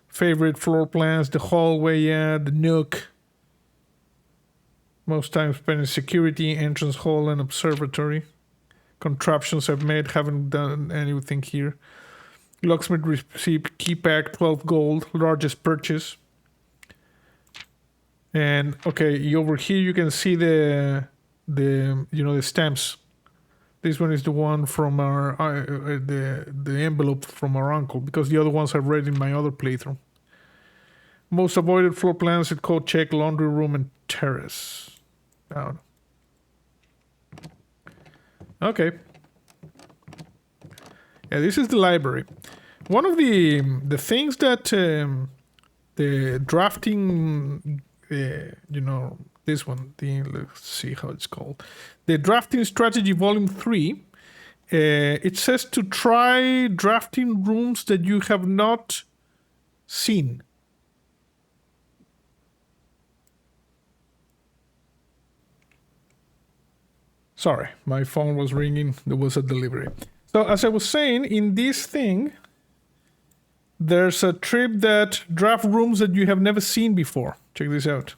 Favorite floor plans, the hallway, the nook. Most time spent in security, entrance hall, and observatory. Contraptions I've made, haven't done anything here. Locksmith receipt, key pack, 12 gold, largest purchase. And okay, over here you can see the the stamps. This one is the one from our the envelope from our uncle, because the other ones I've read in my other playthrough. Most avoided floor plans at code check, laundry room, and terrace. Down. Okay. Yeah, this is the library. One of the things that the drafting, this one, let's see how it's called. The Drafting Strategy Volume 3, it says to try drafting rooms that you have not seen. Sorry, my phone was ringing. There was a delivery. So as I was saying, in this thing, there's a trip that draft rooms that you have never seen before. Check this out.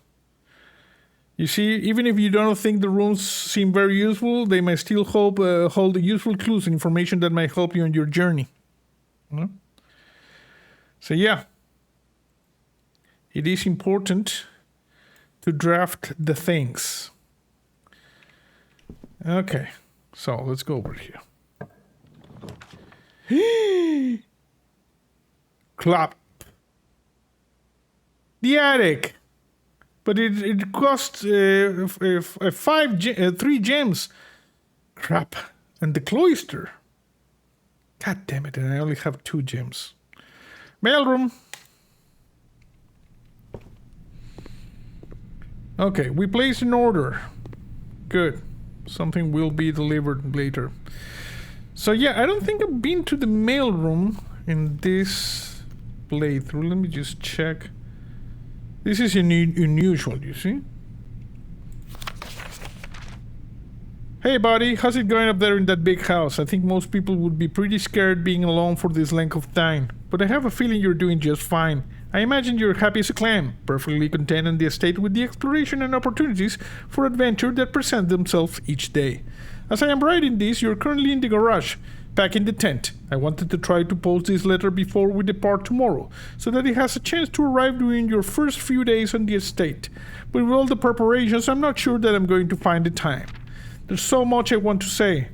You see, even if you don't think the rooms seem very useful, they may still hold useful clues and information that might help you on your journey. So yeah, it is important to draft the things. Okay, so let's go over here. Clap. The attic. But it costs 3 gems. Crap. And the cloister. God damn it, and I only have 2 gems. Mailroom. Okay, we place an order. Good. Something will be delivered later. So yeah, I don't think I've been to the mailroom in this playthrough. Let me just check. This is unusual, you see? Hey buddy, how's it going up there in that big house? I think most people would be pretty scared being alone for this length of time. But I have a feeling you're doing just fine. I imagine you're happy as a clam, perfectly content in the estate with the exploration and opportunities for adventure that present themselves each day. As I am writing this, you're currently in the garage, packing the tent. I wanted to try to post this letter before we depart tomorrow, so that it has a chance to arrive during your first few days on the estate. But with all the preparations, I'm not sure that I'm going to find the time. There's so much I want to say,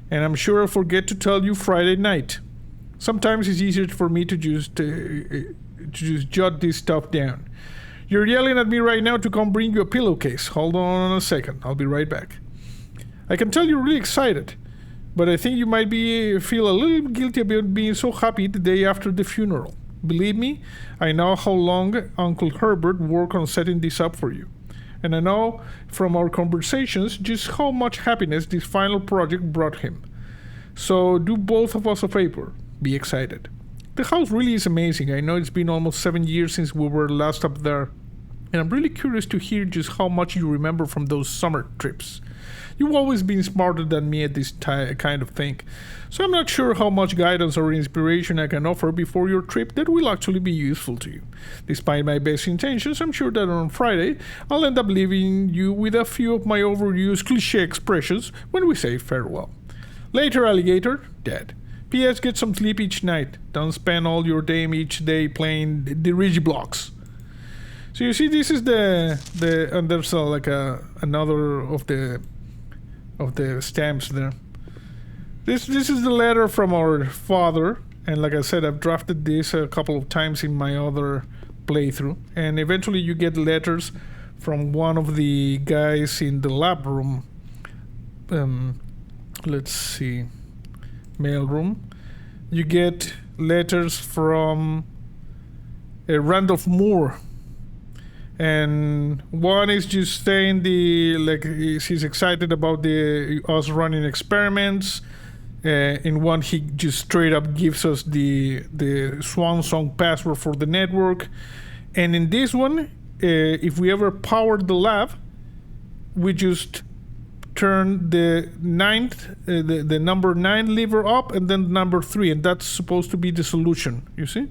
and I'm sure I'll forget to tell you Friday night. Sometimes it's easier for me to just jot this stuff down. You're yelling at me right now to come bring you a pillowcase. Hold on a second, I'll be right back. I can tell you're really excited, but I think you might feel a little guilty about being so happy the day after the funeral. Believe me, I know how long Uncle Herbert worked on setting this up for you. And I know from our conversations just how much happiness this final project brought him. So do both of us a favor. Be excited. The house really is amazing. I know it's been almost 7 years since we were last up there. And I'm really curious to hear just how much you remember from those summer trips. You've always been smarter than me at this kind of thing. So I'm not sure how much guidance or inspiration I can offer before your trip that will actually be useful to you. Despite my best intentions, I'm sure that on Friday, I'll end up leaving you with a few of my overused cliché expressions when we say farewell. Later, alligator, dead. P.S. Get some sleep each night. Don't spend all your time each day playing the Rigi blocks. So you see, this is and there's another of the stamps there. This is the letter from our father, and like I said, I've drafted this a couple of times in my other playthrough, and eventually you get letters from one of the guys in the lab room. Let's see, mailroom. You get letters from Randolph Moore, and one is just saying he's excited about us running experiments. In one, he just straight up gives us the Swan Song password for the network, and in this one, if we ever powered the lab, we just turn the number 9 lever up, and then number 3, and that's supposed to be the solution. You see?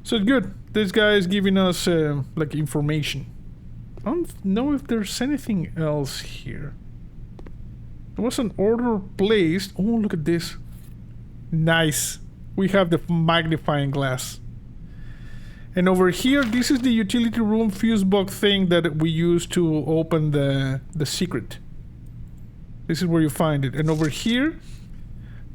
So it's good. This guy is giving us information. I don't know if there's anything else here. There was an order placed. Oh, look at this. Nice. We have the magnifying glass. And over here, this is the utility room fuse box thing that we use to open the secret. This is where you find it. And over here,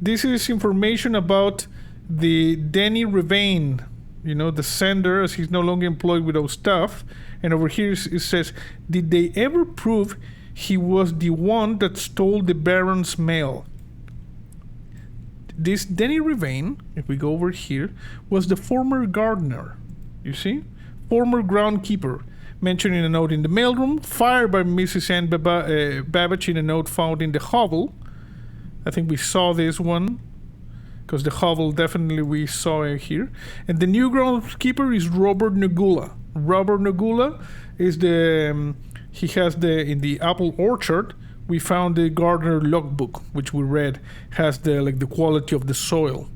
this is information about the Denny Revane, you know, the sender, as he's no longer employed with those stuff. And over here it says, did they ever prove he was the one that stole the Baron's mail? This Denny Revane, if we go over here, was the former gardener. You see? Former groundkeeper. Mentioned in a note in the mailroom. Fired by Mrs. Anne Babbage in a note found in the hovel. I think we saw this one. Because the hovel definitely we saw it here. And the new groundskeeper is Robert Nagula. Robert Nagula is the... he has the... in the apple orchard, we found the gardener logbook, which we read, has the like the quality of the soil.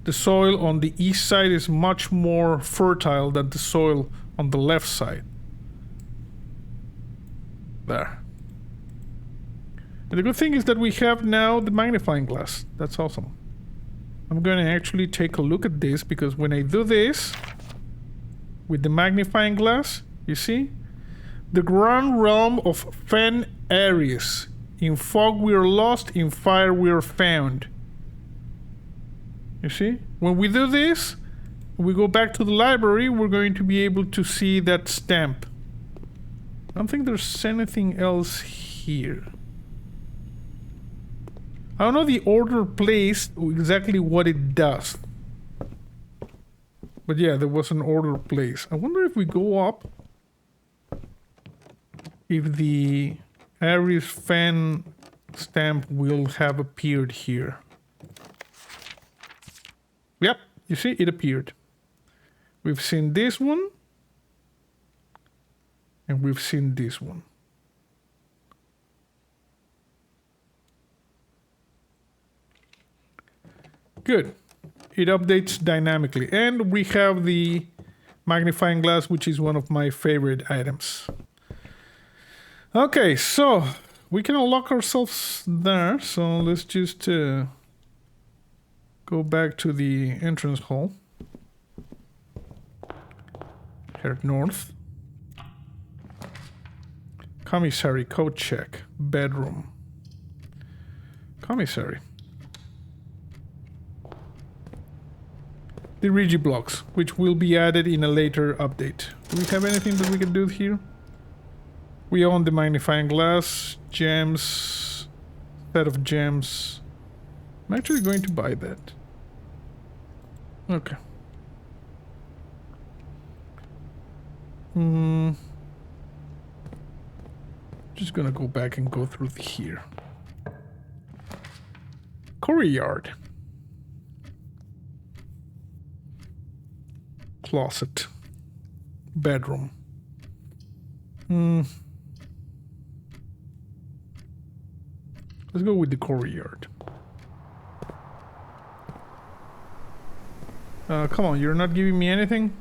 The soil on the east side is much more fertile than the soil on the left side. There. And the good thing is that we have now the magnifying glass. That's awesome. I'm going to actually take a look at this, because when I do this with the magnifying glass, you see? The grand realm of Fen Aries. In fog we are lost, in fire we are found. You see? When we do this, we go back to the library, we're going to be able to see that stamp. I don't think there's anything else here. I don't know the order placed exactly what it does. But yeah, there was an order placed. I wonder if we go up, if the Aries fan stamp will have appeared here. Yep, you see, it appeared. We've seen this one. And we've seen this one. Good. It updates dynamically. And we have the magnifying glass, which is one of my favorite items. Okay, so we can unlock ourselves there. So let's just go back to the entrance hall. Head north. Commissary, code check. Bedroom. Commissary. The Regi blocks, which will be added in a later update. Do we have anything that we can do here? We own the magnifying glass, gems, set of gems. I'm actually going to buy that. Okay. Just gonna go back and go through here. Courtyard. Closet. Bedroom. Let's go with the courtyard. Come on, you're not giving me anything?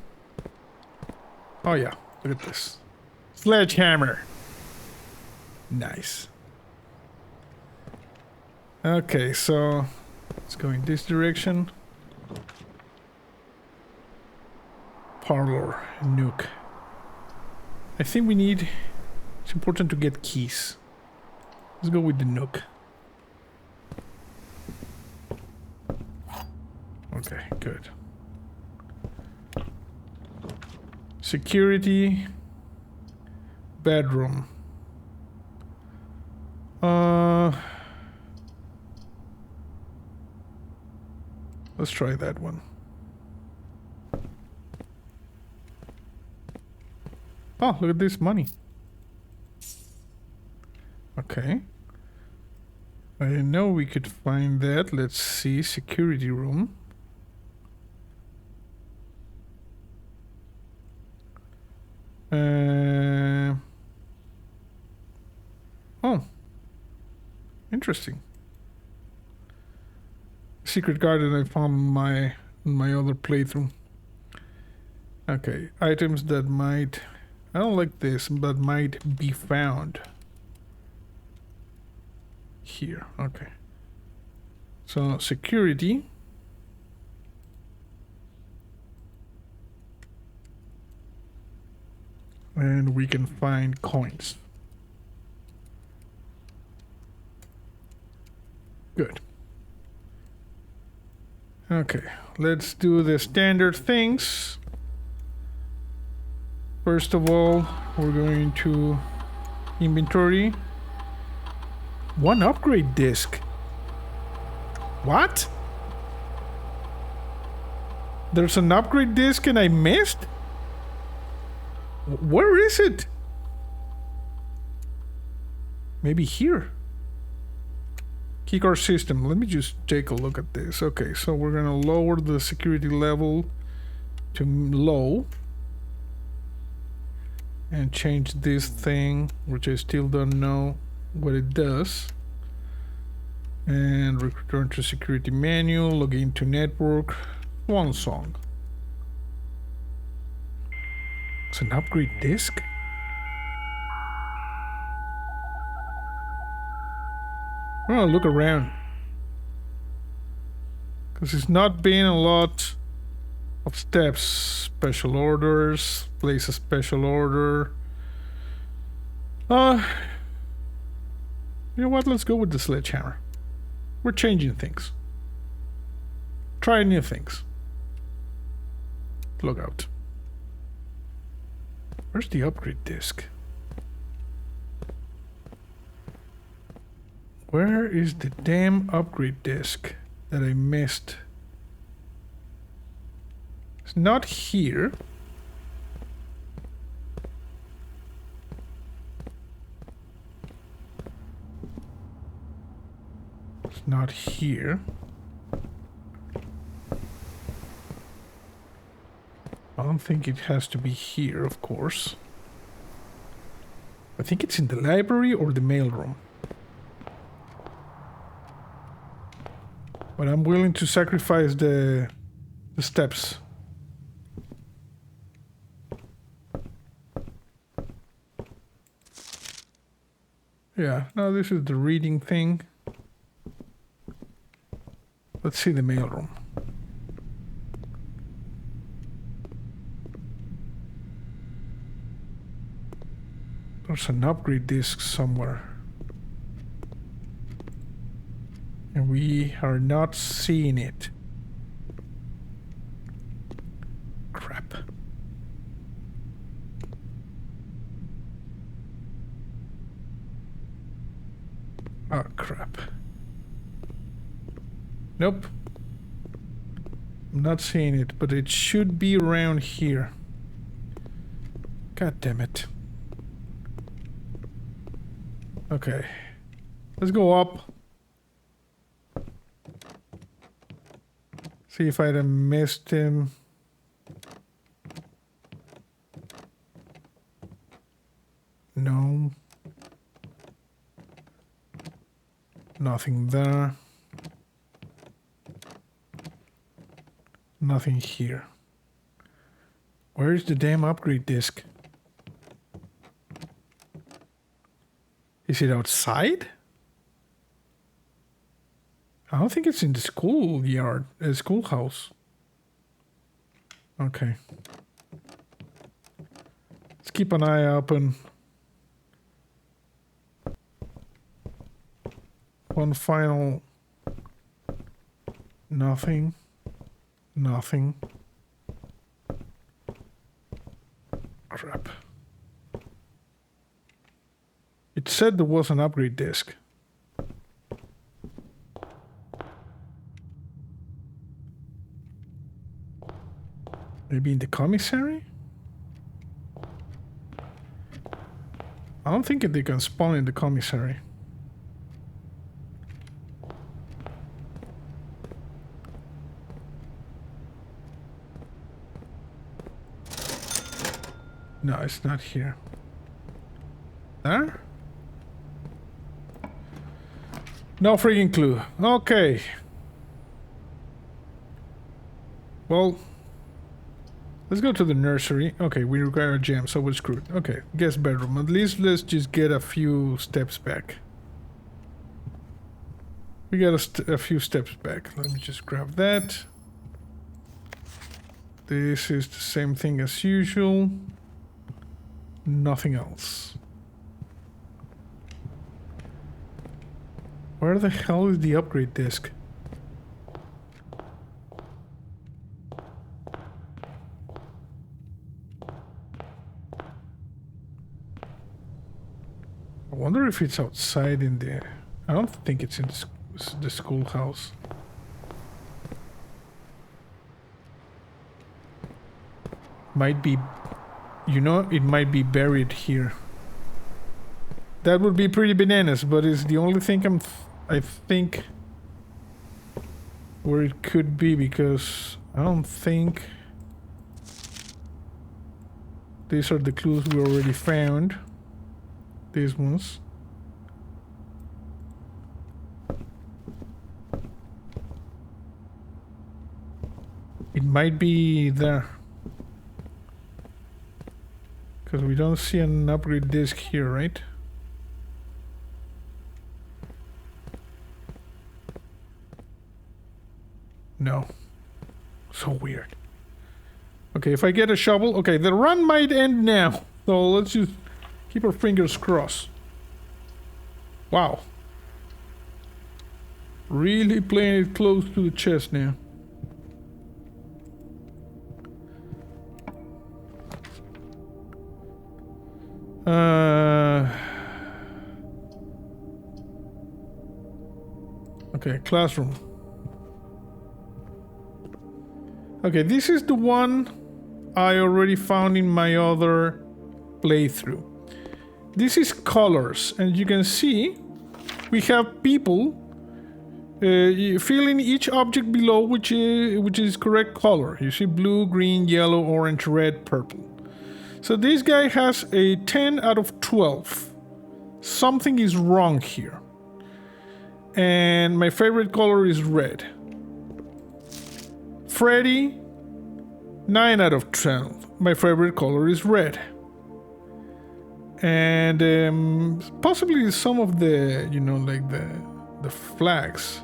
Oh yeah, look at this. Sledgehammer. Nice. Okay, so let's go in this direction. Parlor, nook. I think we need... it's important to get keys. Let's go with the nook. Okay, good. Security. Bedroom. Let's try that one. Oh, look at this money. Okay. I didn't know we could find that. Let's see. Security room. Oh. Interesting. Secret garden I found in my other playthrough. Okay. Items that might... I don't like this, but might be found. Here. Okay. So, security. And we can find coins. Good. Okay, let's do the standard things. First of all, we're going to inventory. One upgrade disc. What? There's an upgrade disc and I missed? Where is it? Maybe here. Keycard system. Let me just take a look at this. Okay, so we're gonna lower the security level to low. And change this thing, which I still don't know what it does. And return to security menu, log into network, one song. It's an upgrade disc? I'm gonna look around. Because it's not been a lot of steps. Special orders, place a special order. You know what? Let's go with the sledgehammer. We're changing things. Try new things. Log out. Where's the upgrade disc? Where is the damn upgrade disc that I missed? It's not here. It's not here. I don't think it has to be here, of course. I think it's in the library or the mailroom. But I'm willing to sacrifice the steps. Yeah, no, this is the reading thing. Let's see the mailroom. There's an upgrade disc somewhere. And we are not seeing it. Crap. Oh, crap. Nope. I'm not seeing it, but it should be around here. God damn it. Okay. Let's go up. See if I'd have missed him. No. Nothing there. Nothing here. Where's the damn upgrade disc? Is it outside? I don't think it's in the schoolyard, schoolhouse. Okay. Let's keep an eye open. One final... Nothing. Nothing. Crap. It said there was an upgrade disc. Maybe in the commissary? I don't think they can spawn in the commissary. No, it's not here. There? No freaking clue. Okay. Well, let's go to the nursery. Okay, we require a gem, so we're screwed. Okay, guest bedroom. At least let's just get a few steps back. We got a few steps back. Let me just grab that. This is the same thing as usual. Nothing else. Where the hell is the upgrade disc? I wonder if it's outside in the... I don't think it's in the schoolhouse. Might be... You know, it might be buried here. That would be pretty bananas, but it's the only thing I think where it could be, because I don't think these are the clues we already found. These ones. It might be there. Because we don't see an upgrade disc here, right? No. So weird. Okay, if I get a shovel... Okay, the run might end now. So let's just keep our fingers crossed. Wow. Really playing it close to the chest now. Okay, classroom. Okay, this is the one I already found in my other playthrough. This is colors, and you can see we have people filling each object below, which is correct color. You see blue, green, yellow, orange, red, purple. So this guy has a 10 out of 12. Something is wrong here. And my favorite color is red. Freddy, 9 out of 12. My favorite color is red. And possibly some of the, you know, like the flags.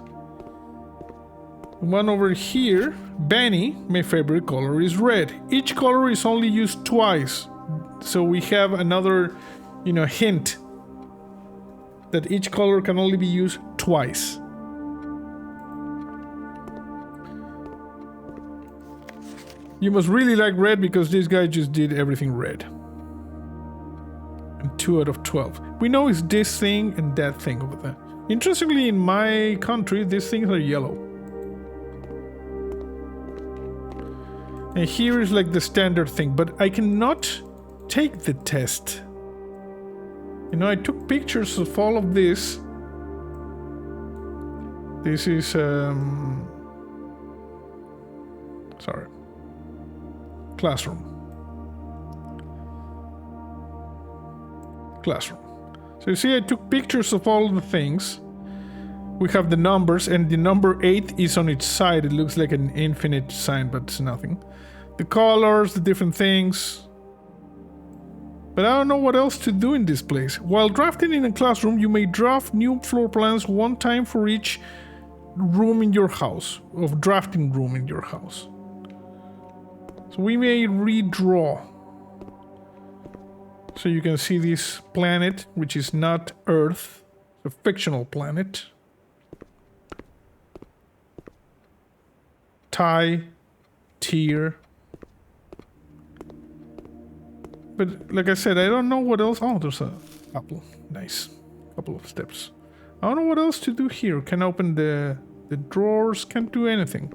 One over here, Benny, my favorite color is red. Each color is only used twice. So we have another, you know, hint that each color can only be used twice. You must really like red because this guy just did everything red. And 2 out of 12. We know it's this thing and that thing over there. Interestingly, in my country, these things are yellow. And here is like the standard thing, but I cannot take the test. You know, I took pictures of all of this. This is, sorry. Classroom. So you see, I took pictures of all the things. We have the numbers, and the number 8 is on its side. It looks like an infinite sign, but it's nothing. The colors, the different things. But I don't know what else to do in this place. While drafting in a classroom, you may draft new floor plans one time for each room in your house, of drafting room in your house. So we may redraw. So you can see this planet, which is not Earth, a fictional planet. Tie, tier. But like I said, I don't know what else. Oh, there's a apple. Nice. Couple of steps. I don't know what else to do here. Can open the drawers. Can't do anything.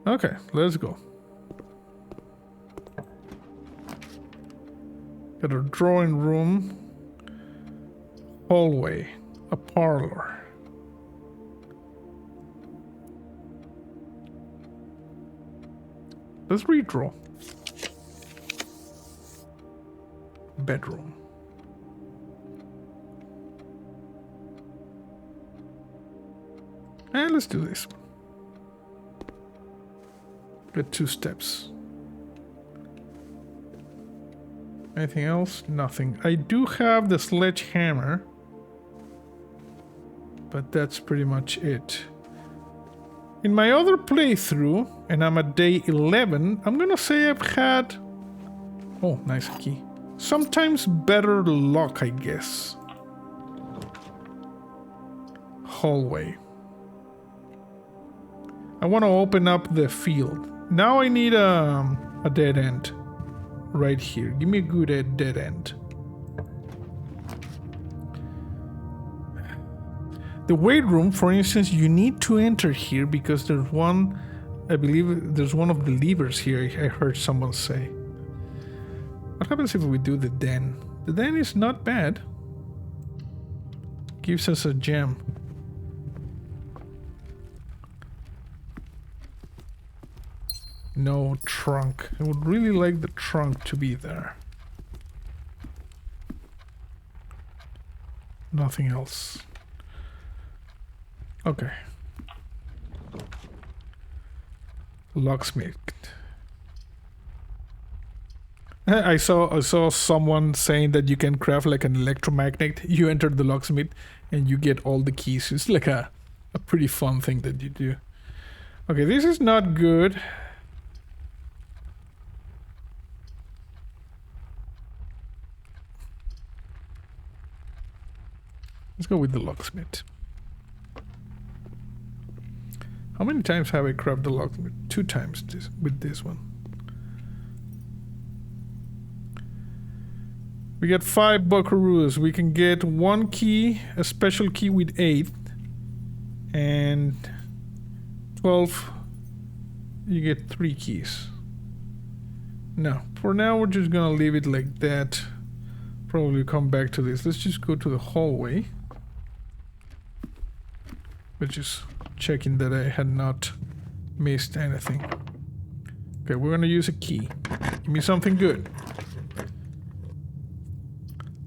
Okay, let's go. Got a drawing room. Hallway. A parlor. Let's redraw. Bedroom. And let's do this. Got 2 steps. Anything else? Nothing. I do have the sledgehammer, but that's pretty much it. In my other playthrough, and I'm at day 11, I'm gonna say I've had... Oh, nice key. Sometimes better luck, I guess. Hallway. I want to open up the field. Now I need a dead end. Right here. Give me a good dead end. The weight room, for instance, you need to enter here because there's one... I believe there's one of the levers here, I heard someone say. What happens if we do the den? The den is not bad. Gives us a gem. No trunk. I would really like the trunk to be there. Nothing else. Okay. Locksmith. I saw someone saying that you can craft like an electromagnet. You enter the locksmith and you get all the keys. It's like a pretty fun thing that you do. Okay, this is not good. Let's go with the locksmith. How many times have I crafted the locksmith? 2 times with this one. We get 5 buckaroos. We can get 1 key, a special key with 8. And 12, you get 3 keys. No, for now we're just gonna leave it like that. Probably come back to this. Let's just go to the hallway. We're just checking that I had not missed anything. Okay, we're gonna use a key. Give me something good.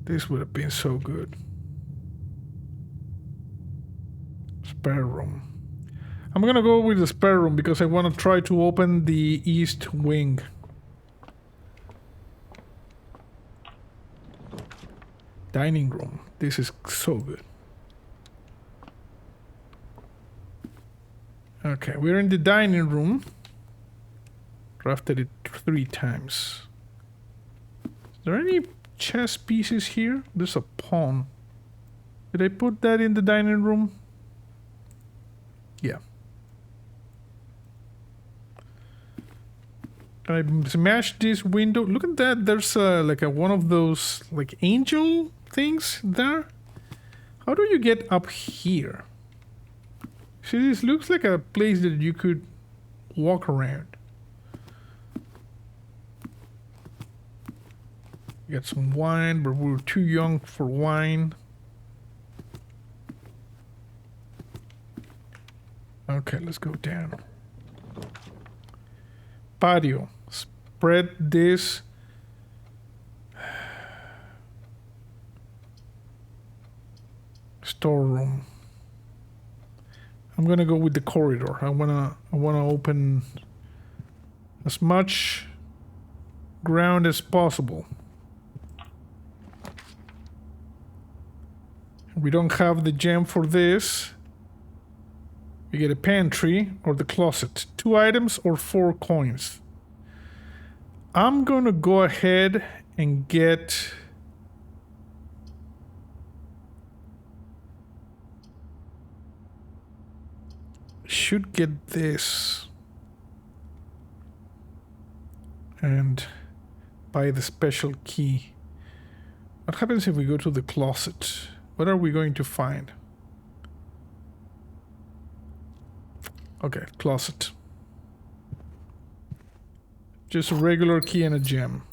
This would have been so good. Spare room. I'm gonna go with the spare room because I want to try to open the east wing. Dining room. This is so good. Okay, we're in the dining room. Crafted it 3 times. Is there any chess pieces here? There's a pawn. Did I put that in the dining room? Yeah. Can I smash this window? Look at that. There's like one of those like angel things there. How do you get up here? See, this looks like a place that you could walk around. Got some wine, but we're too young for wine. Okay, let's go down. Patio. Spread this. Storeroom. I'm gonna go with the corridor. I wanna open as much ground as possible. We don't have the gem for this. You get a pantry or the closet. 2 items or 4 coins. I'm gonna go ahead and get... Should get this. And buy the special key. What happens if we go to the closet? What are we going to find? Okay, closet. Just a regular key and a gem.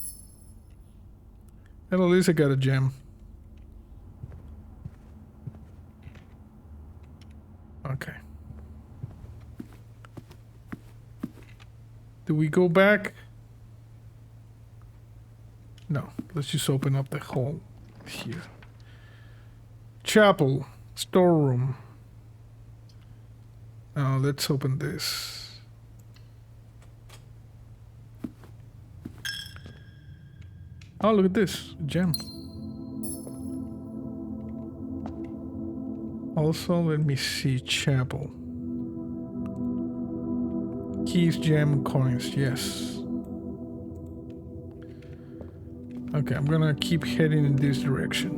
And at least I got a gem. Okay. Do we go back? No, let's just open up the hole here. Chapel, storeroom. Now let's open this. Oh, look at this, a gem. Also, let me see chapel. keys, gem, coins. Yes. Okay, I'm gonna keep heading in this direction.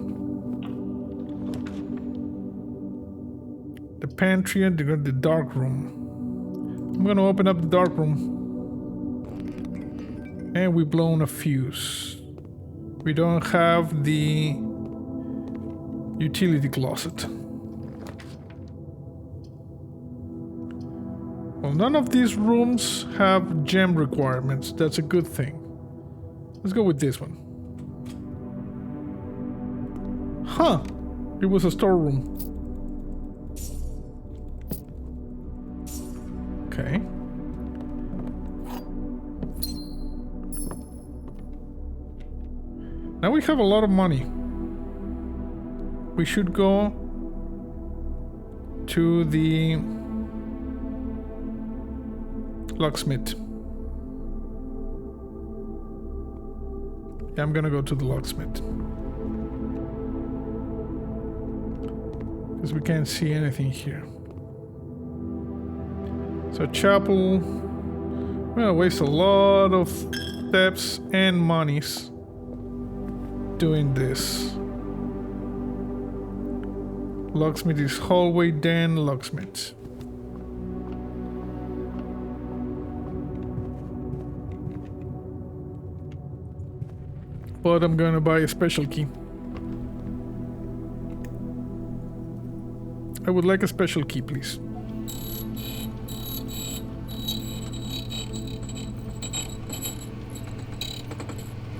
The pantry and the dark room. I'm gonna open up the dark room. And we've blown a fuse. We don't have the utility closet. Well, none of these rooms have gem requirements. That's a good thing. Let's go with this one. Huh. It was a storeroom. Okay. Now we have a lot of money. We should go to the locksmith. Yeah, I'm gonna go to the locksmith. Because we can't see anything here. So chapel. We're gonna waste a lot of steps and monies doing this. Locksmith is hallway, then locksmith. But I'm gonna buy a special key. I would like a special key, please.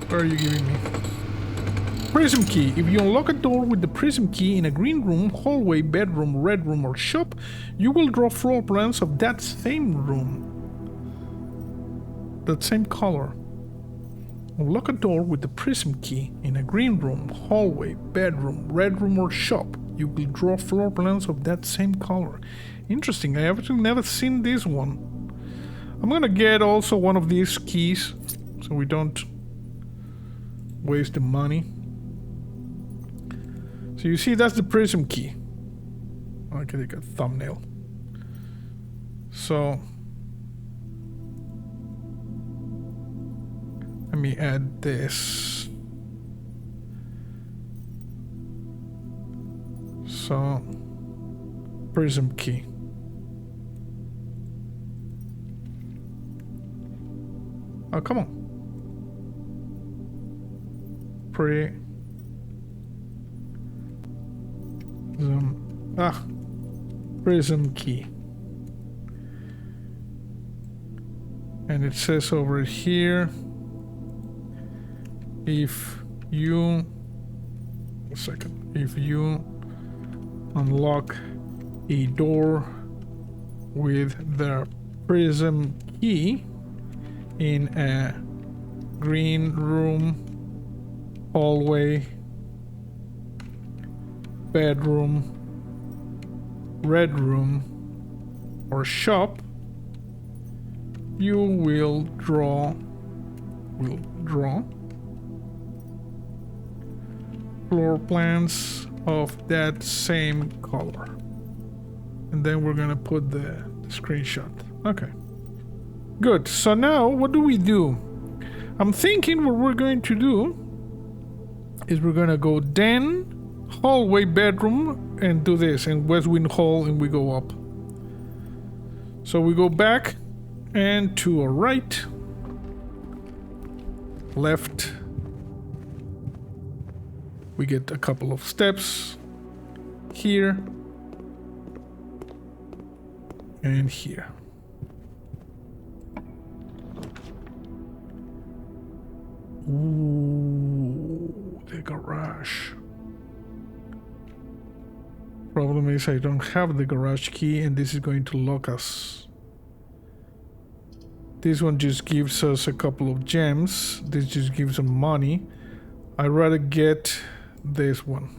What are you giving me? Prism key. If you unlock a door with the prism key in a green room, hallway, bedroom, red room, or shop, you will draw floor plans of that same room. That same color. Unlock a door with the prism key in a green room, hallway, bedroom, red room, or shop. You will draw floor plans of that same color. Interesting. I have never seen this one. I'm gonna get also one of these keys so we don't waste the money. So you see, that's the prism key. Okay, they got thumbnail. So let me add this. So prism key. Oh, come on. Prism key. And it says over here, if you unlock a door with the prism key in a green room, hallway, bedroom, red room, or shop, you will draw floor plans of that same color. And then we're gonna put the screenshot. Okay. Good. So now what do we do? I'm thinking what we're going to do is we're gonna go den, hallway, bedroom, and do this, and west wing hall, and we go up. So we go back and to our right, left. We get a couple of steps here and here. Ooh, the garage. Problem is I don't have the garage key, and this is going to lock us. This one just gives us a couple of gems. This just gives them money. I'd rather get this one.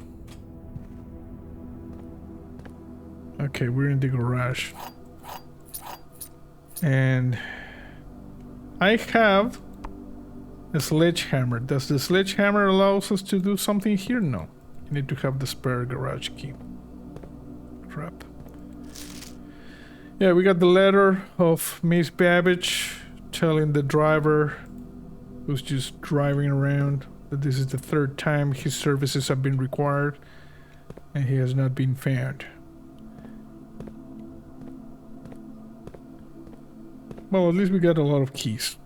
Okay, we're in the garage. And I have a sledgehammer. Does the sledgehammer allows us to do something here? No. You need to have the spare garage key. Crap. Yeah, we got the letter of Miss Babbage telling the driver who's just driving around that this is the third time his services have been required and he has not been found. Well, at least we got a lot of keys.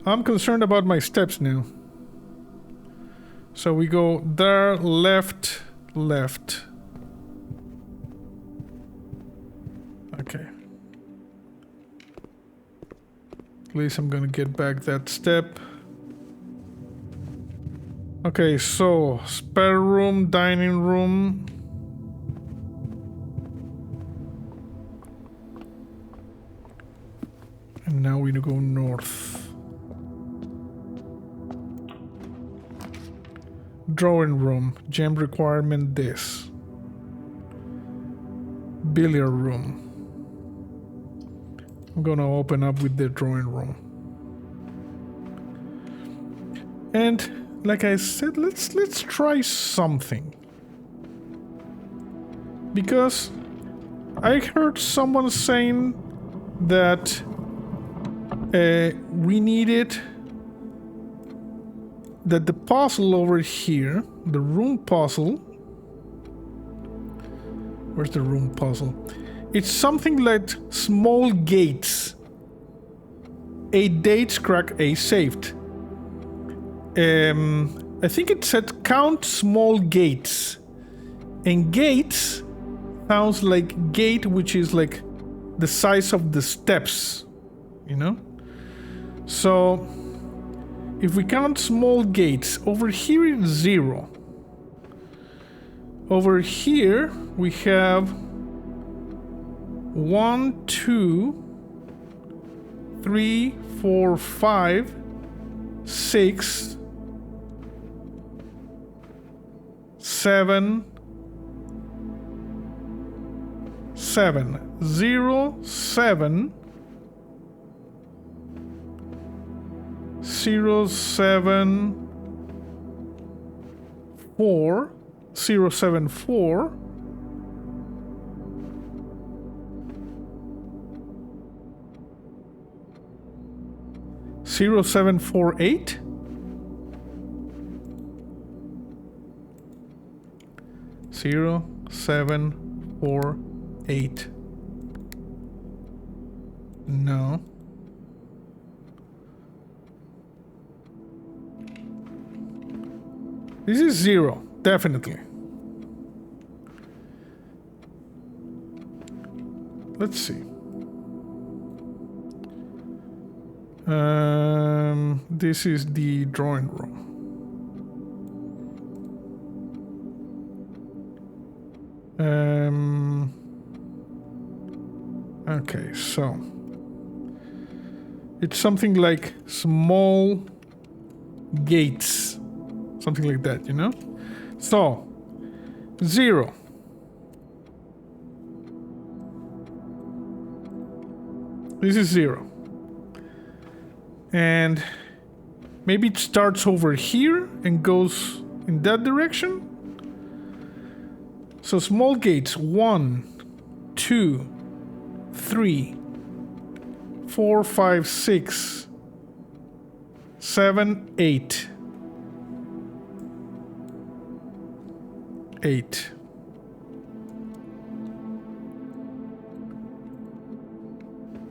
I'm concerned about my steps now. So we go there, left, left. Okay. At least I'm gonna get back that step. Okay, so spare room, dining room. And now we go north. Drawing room, gem requirement this. Billiard room. I'm gonna open up with the drawing room. And like I said, let's try something. Because I heard someone saying that we needed that the puzzle over here, the room puzzle. Where's the room puzzle? It's something like small gates. 8 dates crack, a saved. I think it said count small gates. And gates sounds like gate, which is like the size of the steps, you know? So if we count small gates, over here it's 0. Over here we have 1, 2, 3, 4, 5, 6, 7, 7, 0, 7, 0, 7, 4, 0, 7, 4, 0, 7, 4, 8, 0, 7, 4, 8. No. This is 0, definitely. Let's see. This is the drawing room. Okay, so it's something like small gates, something like that, you know? So 0. This is 0. And maybe it starts over here and goes in that direction. So small gates, 1, 2, 3, 4, 5, 6, 7, 8. 8.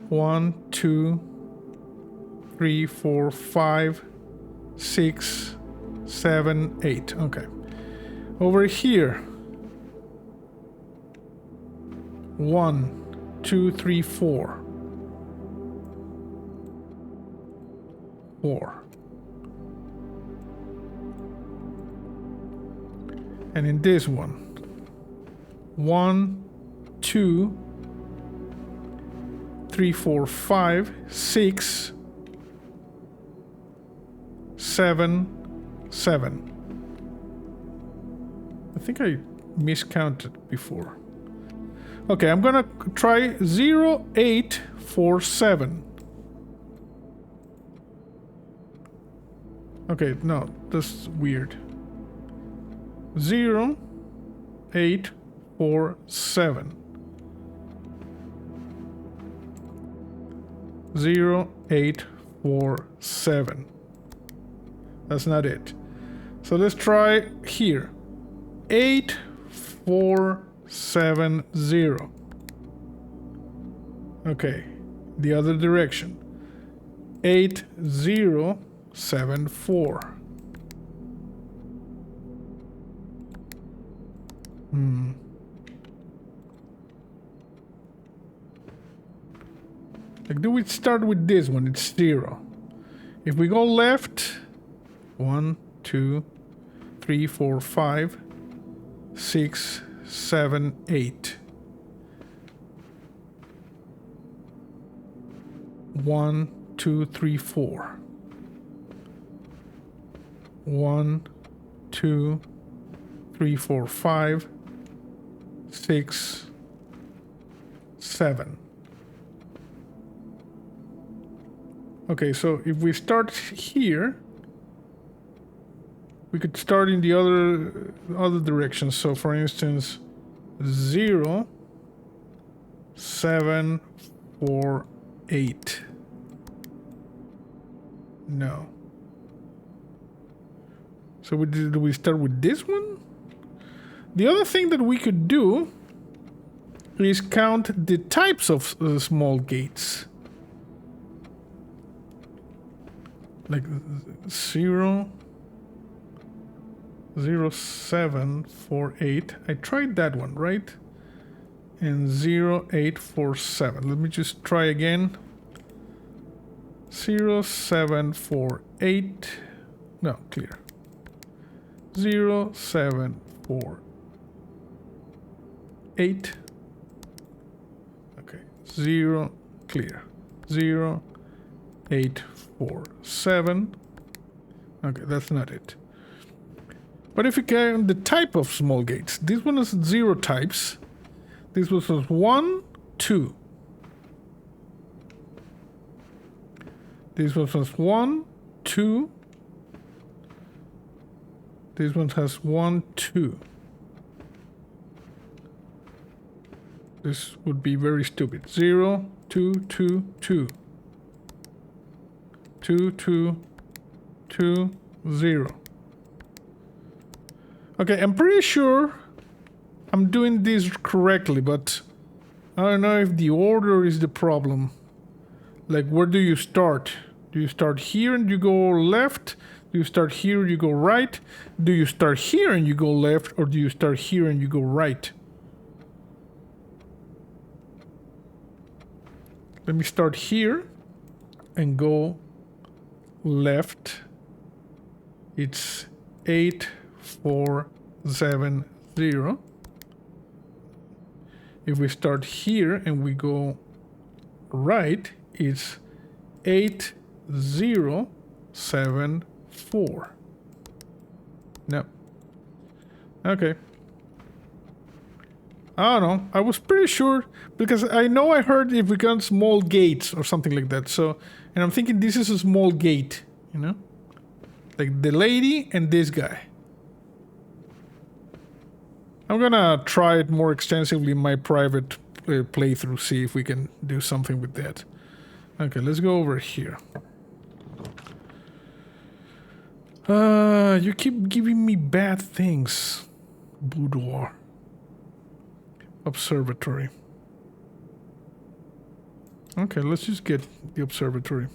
One, 2, 3, 4, 5, 6, 7, 8. Okay. Over here. 1, 2, 3, 4. 4. And in this one. 1, 2, 3, 4, 5, 6, 7, 7. I think I miscounted before. Okay, I'm gonna try 0, 8, 4, 7. Okay, no, that's weird. 0, 8, 4, 7. 0, 8, 4, 7. That's not it. So let's try here. 8, 4, 7, 0. Okay, the other direction. 8, 0, 7, 4. Like, do we start with this one? It's 0. If we go left, 1, 2, 3, 4, 5, 6, 7, 8. 1, 2, 3, 4. 1, 2, 3, 4, 5, 6, 7. Okay, so if we start here, we could start in the other direction. So for instance, 0, 7, 4, 8. No. So do we start with this one? The other thing that we could do is count the types of small gates. Like 0, 0, 7, 4, 8. I tried that one, right? And 0, 8, 4, 7. Let me just try again. 0, 7, 4, 8. No, clear. 0, 7, 4, 8. Okay, 0, clear. 0, 8, 4, 7. Okay, that's not it. But if you count the type of small gates, this one has 0 types. This one has 1, 2. This one has 1, 2. This one has 1, 2. This would be very stupid. 0, 2, 2, 2. 2, 2, 2, 0. Okay, I'm pretty sure I'm doing this correctly, but I don't know if the order is the problem. Like, where do you start? Do you start here and you go left? Do you start here and you go right? Do you start here and you go left? Or do you start here and you go right? Let me start here and go left. It's 8, 4, 7, 0. If we start here and we go right, it's 8, 0, 7, 4. No. Okay. I don't know. I was pretty sure because I know I heard if we count small gates or something like that. So, and I'm thinking this is a small gate, you know? Like the lady and this guy. I'm gonna try it more extensively in my private playthrough, see if we can do something with that. Okay, let's go over here. You keep giving me bad things. Boudoir. Observatory. Okay, let's just get the observatory.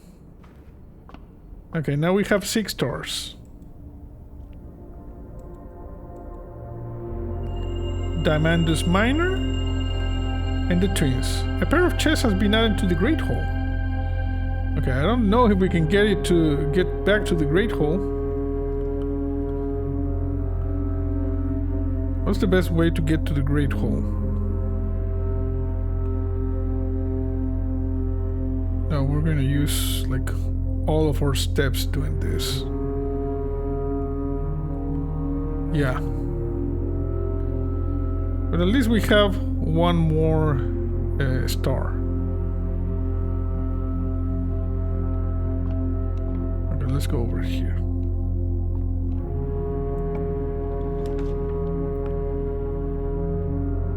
Okay, now we have 6 stars. Diamandus Minor and the twins. A pair of chests has been added to the Great Hall. Okay, I don't know if we can get it to get back to the Great Hall. What's the best way to get to the Great Hall? No, we're gonna use like all of our steps doing this. Yeah. But at least we have one more star. Okay, let's go over here.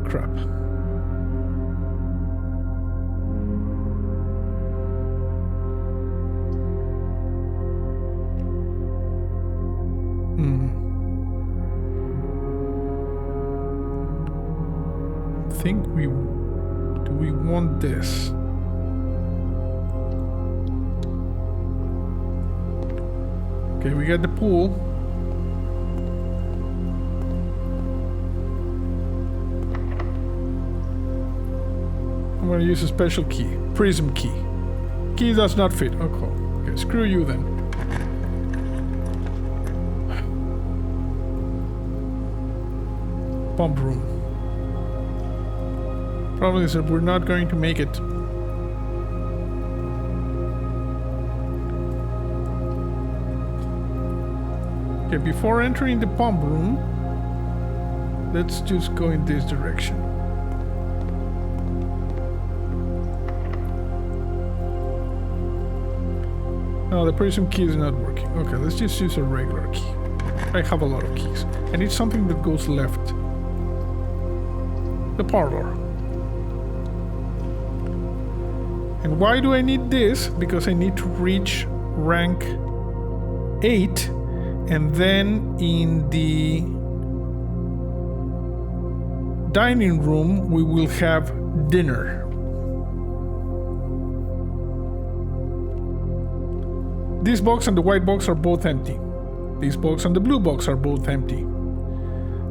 Crap. think do we want this? Okay, we got the pool. I'm gonna use a special key. Prism key. Key does not fit. Oh, cool. Okay, screw you then. Pump room. Problem is that we're not going to make it. Okay, before entering the pump room, let's just go in this direction. No, the prism key is not working. Okay, let's just use a regular key. I have a lot of keys. I need something that goes left. The parlor. And why do I need this? Because I need to reach rank 8, and then in the dining room we will have dinner. This box and the white box are both empty. This box and the blue box are both empty.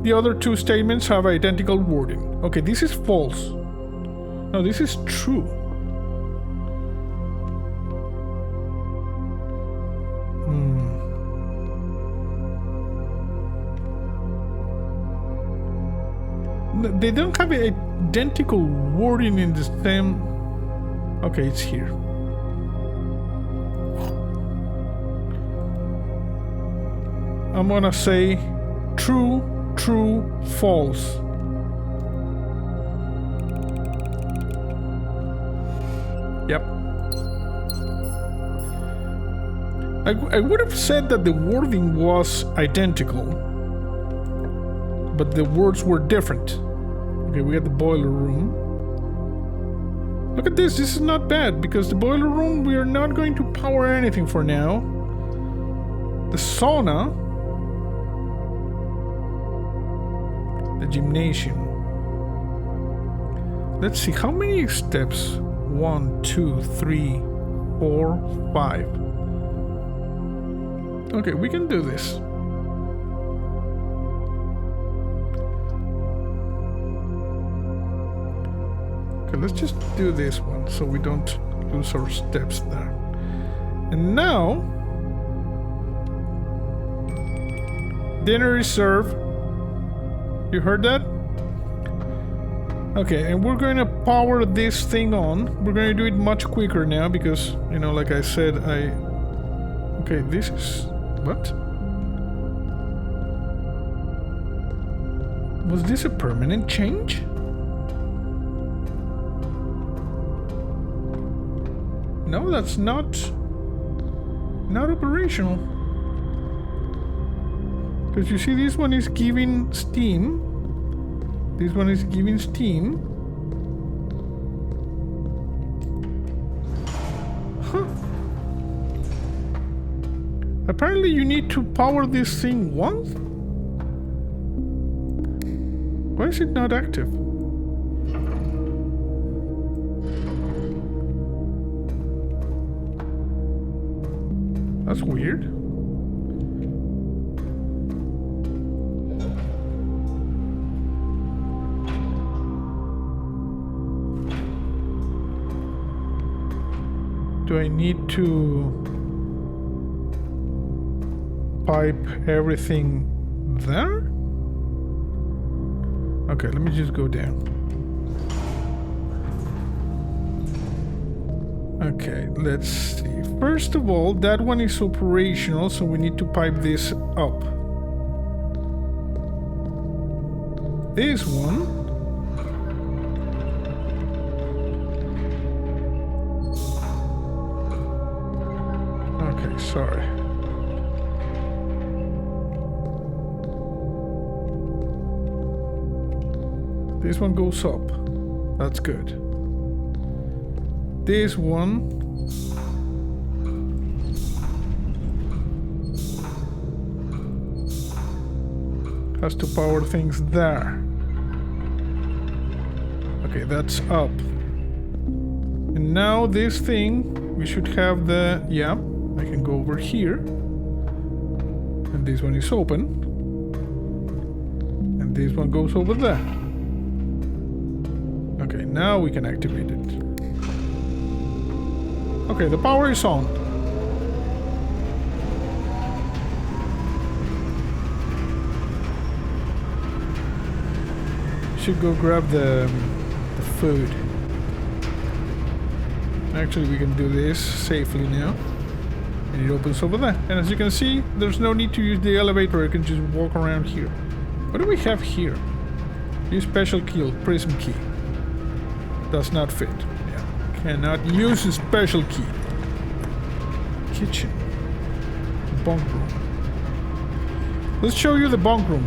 The other two statements have identical wording. Okay, this is false. No, this is true. They don't have identical wording in the same... Okay, it's here. I'm gonna say true, true, false. Yep. I would have said that the wording was identical, but the words were different. Okay, we got the boiler room. Look at this. This is not bad, because the boiler room, we are not going to power anything for now. The sauna. The gymnasium. Let's see, how many steps? 1, 2, 3, 4, 5. Okay, we can do this. Okay, let's just do this one so we don't lose our steps there. And now, dinner is served. You heard that? Okay, and we're going to power this thing on. We're going to do it much quicker now because, you know, like I said, Okay, this is... What? Was this a permanent change? No, that's not operational. Because you see, this one is giving steam. This one is giving steam. Huh. Apparently you need to power this thing once? Why is it not active? That's weird. Do I need to pipe everything there? Okay, let me just go down. Okay, let's see. First of all, that one is operational, so we need to pipe this up. This one. Okay, sorry. This one goes up. That's good. This one has to power things there. Okay, that's up. And now this thing, we should have the... Yeah, I can go over here. And this one is open. And this one goes over there. Okay, now we can activate it. Okay, the power is on. Should go grab the food. Actually, we can do this safely now. And it opens over there. And as you can see, there's no need to use the elevator. I can just walk around here. What do we have here? Use special key, prism key. Does not fit. Yeah. Cannot use a special key. Kitchen. Bunk room. Let's show you the bunk room,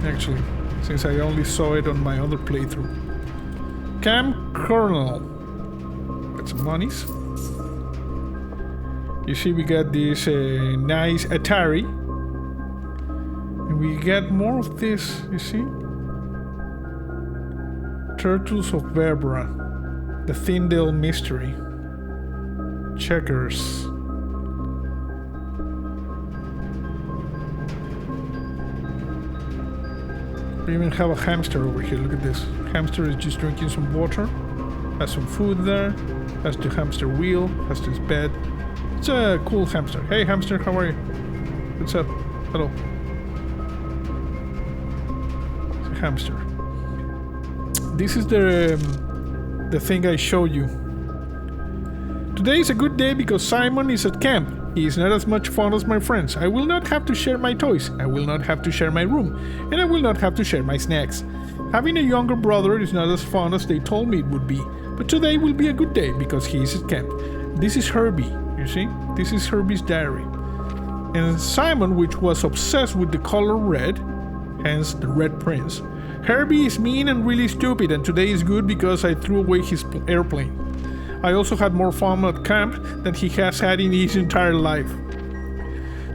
actually. Since I only saw it on my other playthrough. Camp Colonel. Got some monies. You see we got this nice Atari. And we get more of this, you see? Turtles of Berbera. The Thindale Mystery. Checkers. We even have a hamster over here. Look at this. Hamster is just drinking some water. Has some food there. Has the hamster wheel. Has this bed. It's a cool hamster. Hey hamster, how are you? What's up? Hello. It's a hamster. This is the thing I showed you. Today is a good day because Simon is at camp. He is not as much fun as my friends. I will not have to share my toys. I will not have to share my room. And I will not have to share my snacks. Having a younger brother is not as fun as they told me it would be. But today will be a good day because he is at camp. This is Herbie, you see? This is Herbie's diary. And Simon, which was obsessed with the color red, hence the Red Prince. Herbie is mean and really stupid, and today is good because I threw away his airplane. I also had more fun at camp than he has had in his entire life.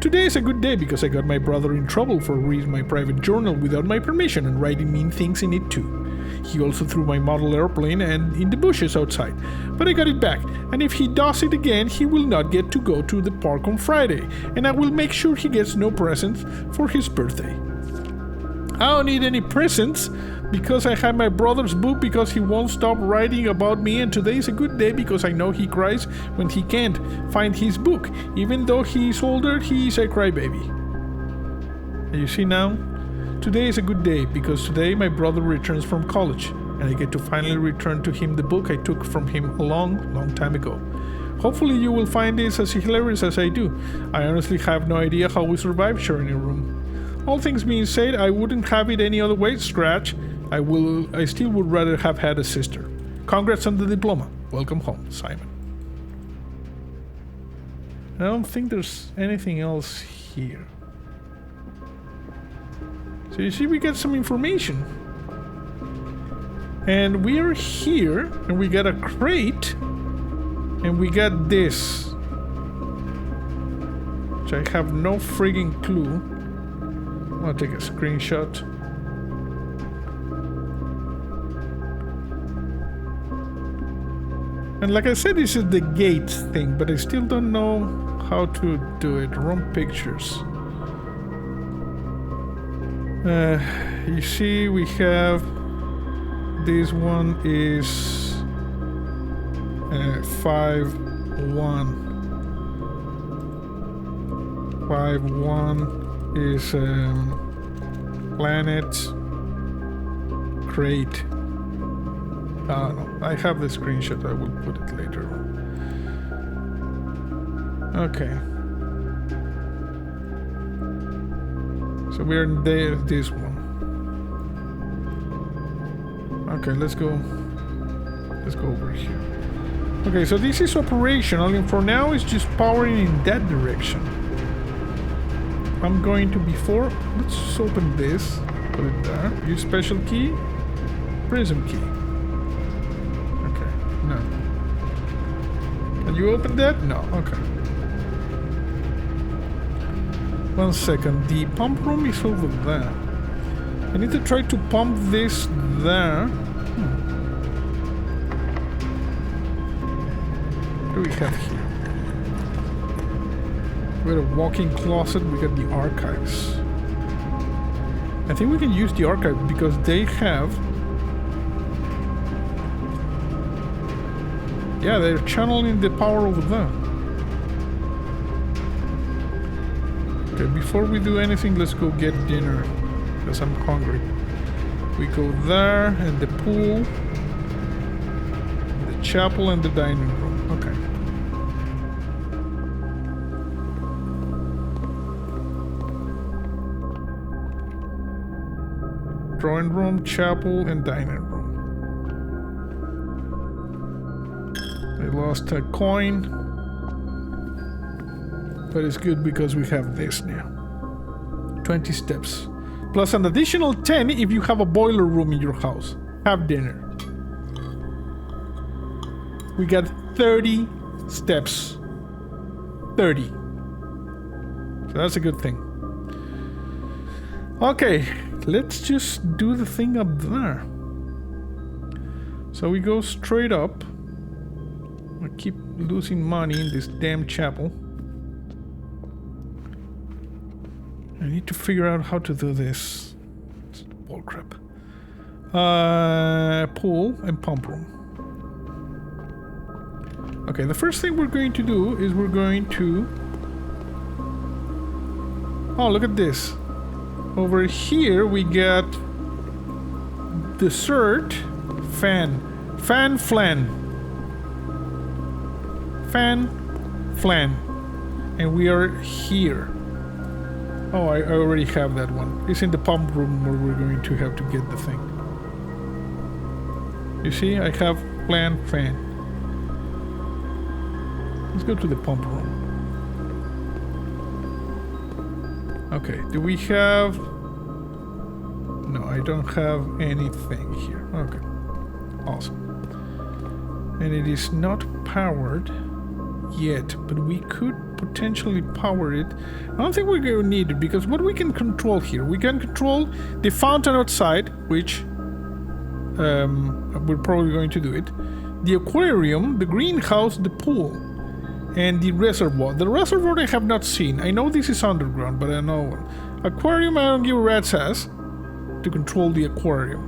Today is a good day because I got my brother in trouble for reading my private journal without my permission and writing mean things in it too. He also threw my model airplane and in the bushes outside, but I got it back, and if he does it again, he will not get to go to the park on Friday, and I will make sure he gets no presents for his birthday. I don't need any presents because I have my brother's book because he won't stop writing about me, and today is a good day because I know he cries when he can't find his book. Even though he is older, he is a crybaby. And you see now? Today is a good day because today my brother returns from college and I get to finally return to him the book I took from him a long time ago. Hopefully you will find this as hilarious as I do. I honestly have no idea how we survived sharing a room. All things being said, I wouldn't have it any other way, Scratch. I still would rather have had a sister. Congrats on the diploma. Welcome home, Simon. I don't think there's anything else here. So you see, we get some information. And we are here, and we got a crate, and we got this. Which I have no frigging clue. I'm gonna take a screenshot. And like I said, this is the gate thing, but I still don't know how to do it. Wrong pictures. You see, we have... This one is... 5-1. 5-1 is... planet... crate. No, I have the screenshot. I will put it later. Okay. So we're in this one. Okay, let's go over here. Okay, so this is operational, and for now it's just powering in that direction. I'm going to let's open this, put it there. Use special key, prism key. Okay, no. Can you open that? No, okay. 1 second, the pump room is over there. I need to try to pump this there. What do we have here? We got a walk-in closet. We got the archives. I think we can use the archive because they have... Yeah, they're channeling the power over there. Okay, before we do anything, let's go get dinner. Because I'm hungry. We go there, and the pool, the chapel, and the dining room. Okay. Drawing room, chapel, and dining room. I lost a coin. But it's good because we have this now. 20 steps. Plus an additional 10 if you have a boiler room in your house. Have dinner. We got 30 steps. 30. So that's a good thing. Okay, let's just do the thing up there. So we go straight up. I keep losing money in this damn chapel. I need to figure out how to do this. It's bullcrap. Pool and pump room. Okay, the first thing we're going to do is we're going to... Oh, look at this. Over here we got dessert, fan, flan, and we are here. Oh, I already have that one. It's in the pump room where we're going to have to get the thing. You see, I have fan. Let's go to the pump room. Okay, do we have... No, I don't have anything here. Okay, awesome. And it is not powered yet, but we could potentially power it. I don't think we're going to need it, because what we can control here, we can control the fountain outside, which we're probably going to do it, the aquarium, the greenhouse, the pool, and the reservoir. The reservoir I have not seen. I know this is underground, but I know aquarium I don't give a rat's ass to control the aquarium.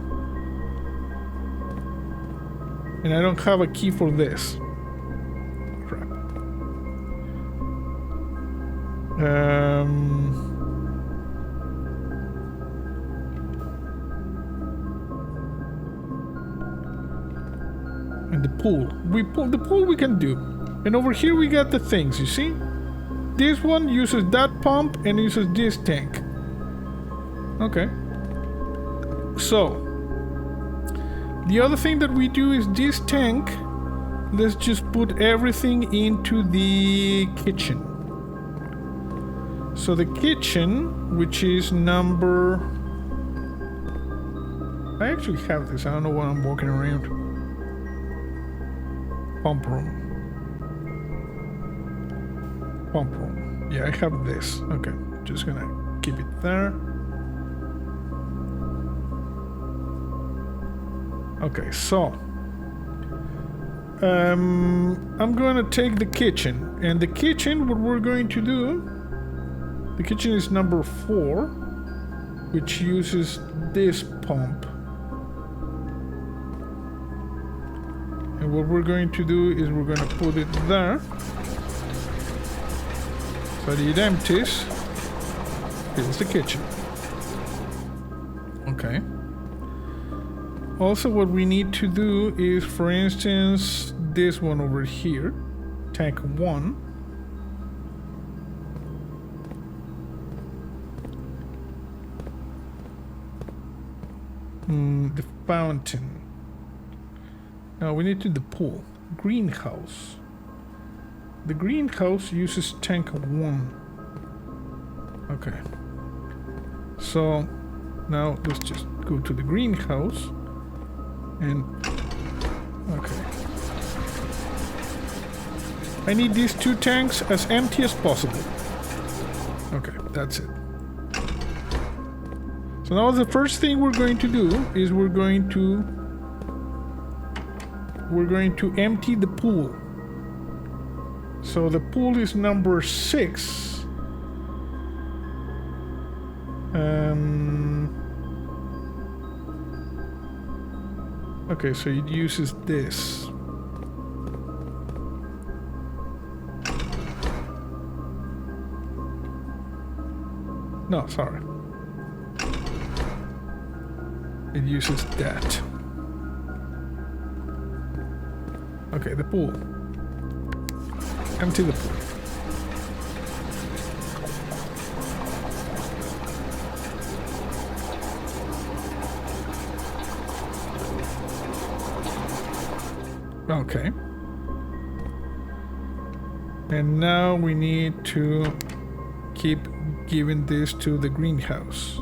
And I don't have a key for this. Crap. And the pool. The pool we can do. And over here we got the things, you see? This one uses that pump and uses this tank. Okay. So, the other thing that we do is this tank, let's just put everything into the kitchen. So the kitchen, which is number... I actually have this, I don't know what I'm walking around. Pump room. Pump room. Yeah, I have this. Okay, just gonna keep it there. Okay, so I'm gonna take the kitchen, and the kitchen, what we're going to do, the kitchen is number 4, which uses this pump. And what we're going to do is we're gonna put it there. So it empties. Here's the kitchen. Okay. Also, what we need to do is, for instance, this one over here, tank 1. The fountain. Now we need to do the pool. Greenhouse. The greenhouse uses tank 1. Okay. So now let's just go to the greenhouse and okay. I need these 2 tanks as empty as possible. Okay, that's it. So now the first thing we're going to do is we're going to empty the pool. So the pool is number 6. Okay, so it uses this. No, sorry. It uses that. Okay, the pool. Empty the pool. Okay. And now we need to keep giving this to the greenhouse.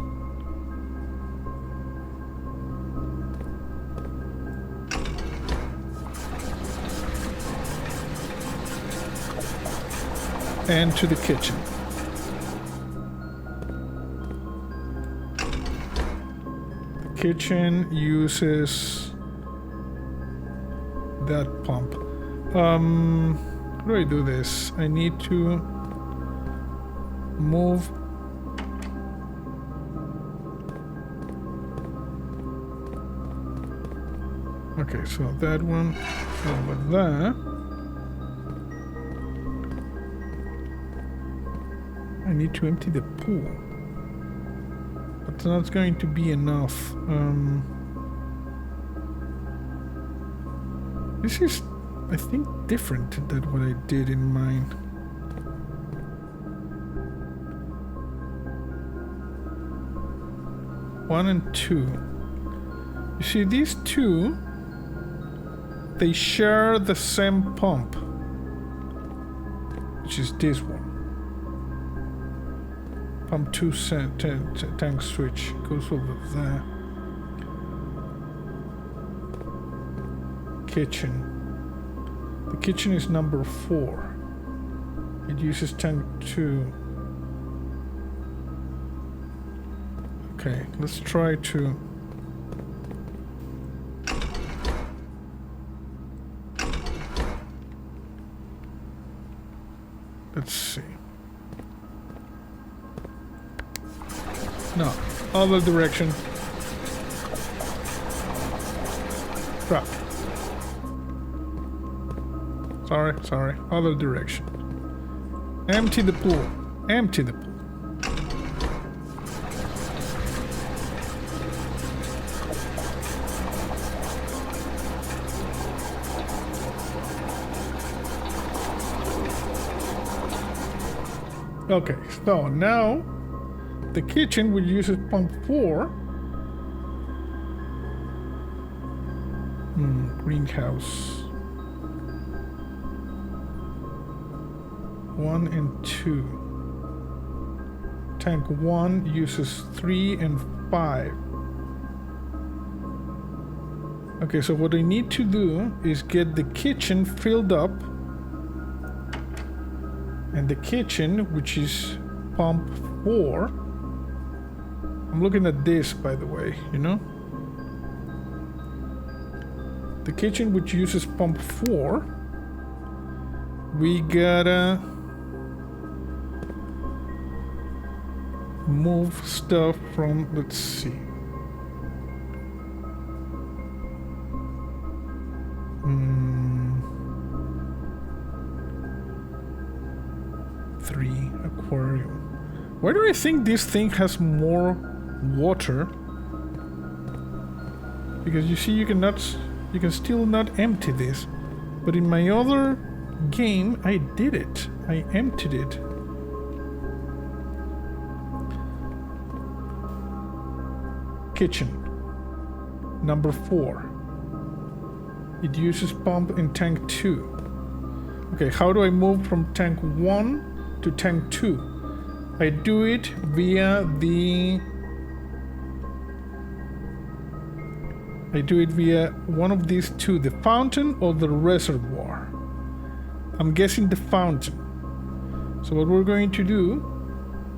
And to the kitchen. The kitchen uses that pump. How do I do this? I need to move. Okay, so that one over there. I need to empty the pool. But that's going to be enough. This is, I think, different than what I did in mine. One and two. You see, these two, they share the same pump, which is this one. Pump 2 tank switch goes over there. Kitchen. The kitchen is number 4. It uses tank 2. Okay, let's try to... Let's see. No, other direction. Crap. Sorry, other direction. Empty the pool. Empty the pool. Okay, so now the kitchen will use pump 4. Greenhouse. 1 and 2. Tank 1 uses 3 and 5. Okay, so what I need to do is get the kitchen filled up. And the kitchen, which is pump 4. I'm looking at this, by the way, you know? The kitchen, which uses pump 4, we gotta move stuff from, let's see. Aquarium. Why do I think this thing has more water? Because you see, you can still not empty this. But in my other game, I did it. I emptied it. Kitchen. Number 4. It uses pump in tank 2. Okay, how do I move from tank 1 to tank 2? I do it via one of these two, the fountain or the reservoir. I'm guessing the fountain. So what we're going to do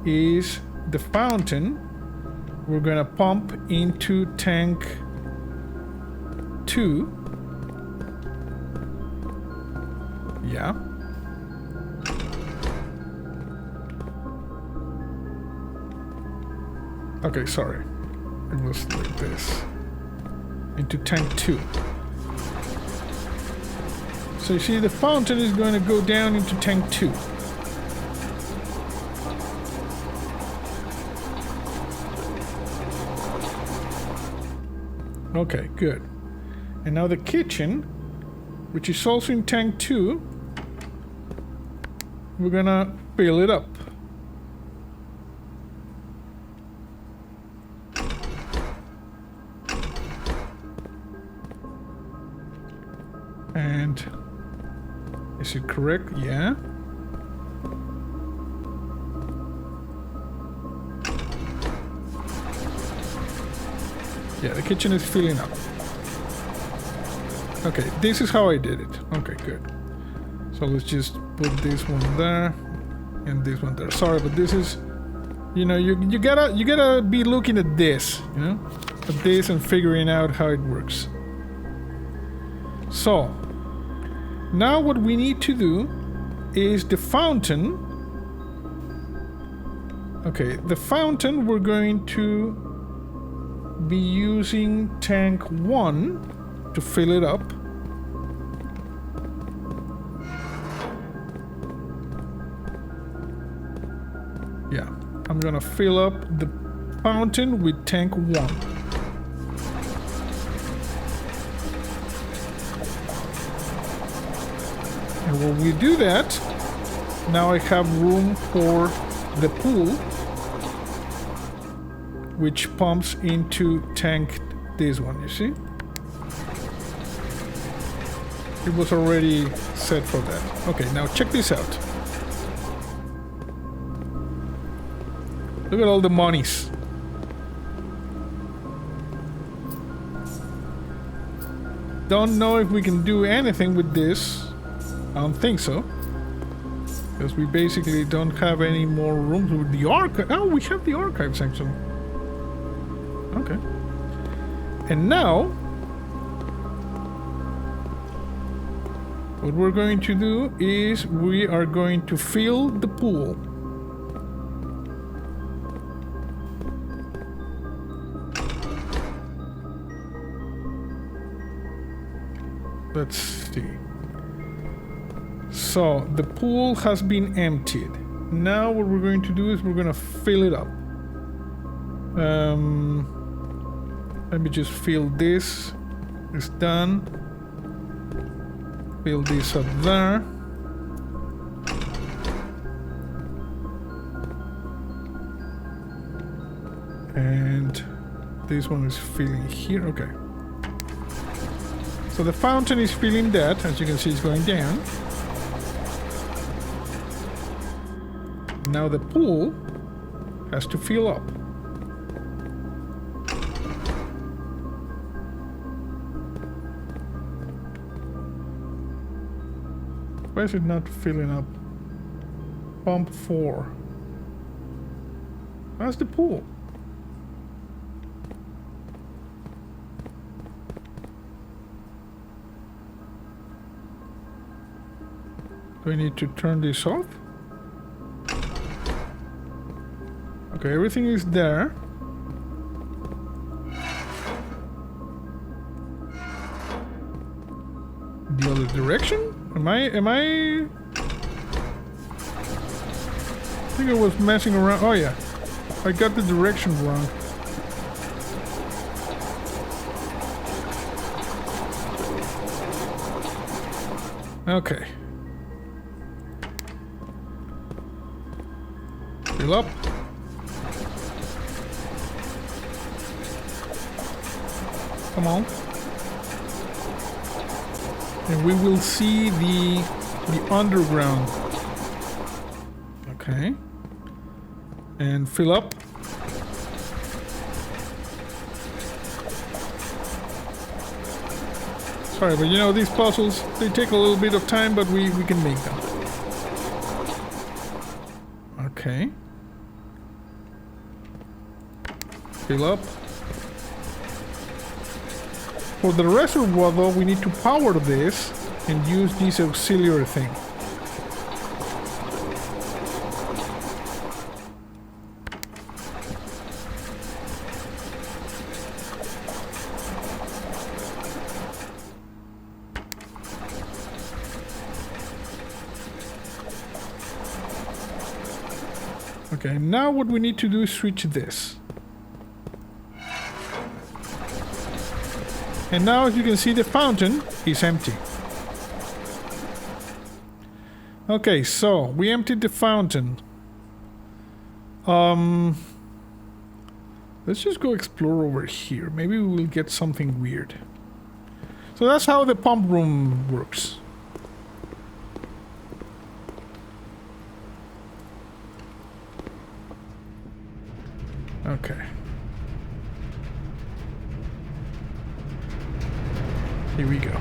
is the fountain, we're gonna pump into tank 2. Yeah. Okay, sorry. It was like this. Into tank 2. So you see the fountain is going to go down into tank 2. Okay, good. And now the kitchen, which is also in tank 2, we're gonna fill it up. And is it correct? Yeah. Yeah, the kitchen is filling up. Okay, this is how I did it. Okay, good. So let's just put this one there and this one there. Sorry, but this is, you know, you gotta be looking at this, you know, at this and figuring out how it works. So now what we need to do is the fountain. Okay, the fountain we're going to be using tank 1 to fill it up. Yeah, I'm gonna fill up the fountain with tank 1. And when we do that, now I have room for the pool, which pumps into tank this one, you see? It was already set for that. Okay, now check this out. Look at all the monies. Don't know if we can do anything with this. I don't think so. Because we basically don't have any more rooms with the archive. Oh, we have the archive section. Okay. And now, what we're going to do is we are going to fill the pool. Let's see. So the pool has been emptied. Now what we're going to do is we're going to fill it up. Let me just fill this. It's done. Fill this up there. And this one is filling here. Okay. So the fountain is filling that. As you can see, it's going down. Now the pool has to fill up. Why is it not filling up? Pump 4. That's the pool. Do I need to turn this off? Okay, everything is there. The other direction? Am I... I think I was messing around. Oh yeah, I got the direction wrong. Okay. Fill up. Come on. And we will see the underground. Okay. And fill up. Sorry, but you know, these puzzles, they take a little bit of time, but we can make them. Okay. Fill up. For the reservoir though, we need to power this and use this auxiliary thing. Okay, now what we need to do is switch this. And now as you can see, the fountain is empty. Okay, so we emptied the fountain. Let's just go explore over here. Maybe we will get something weird. So that's how the pump room works. Okay. Here we go.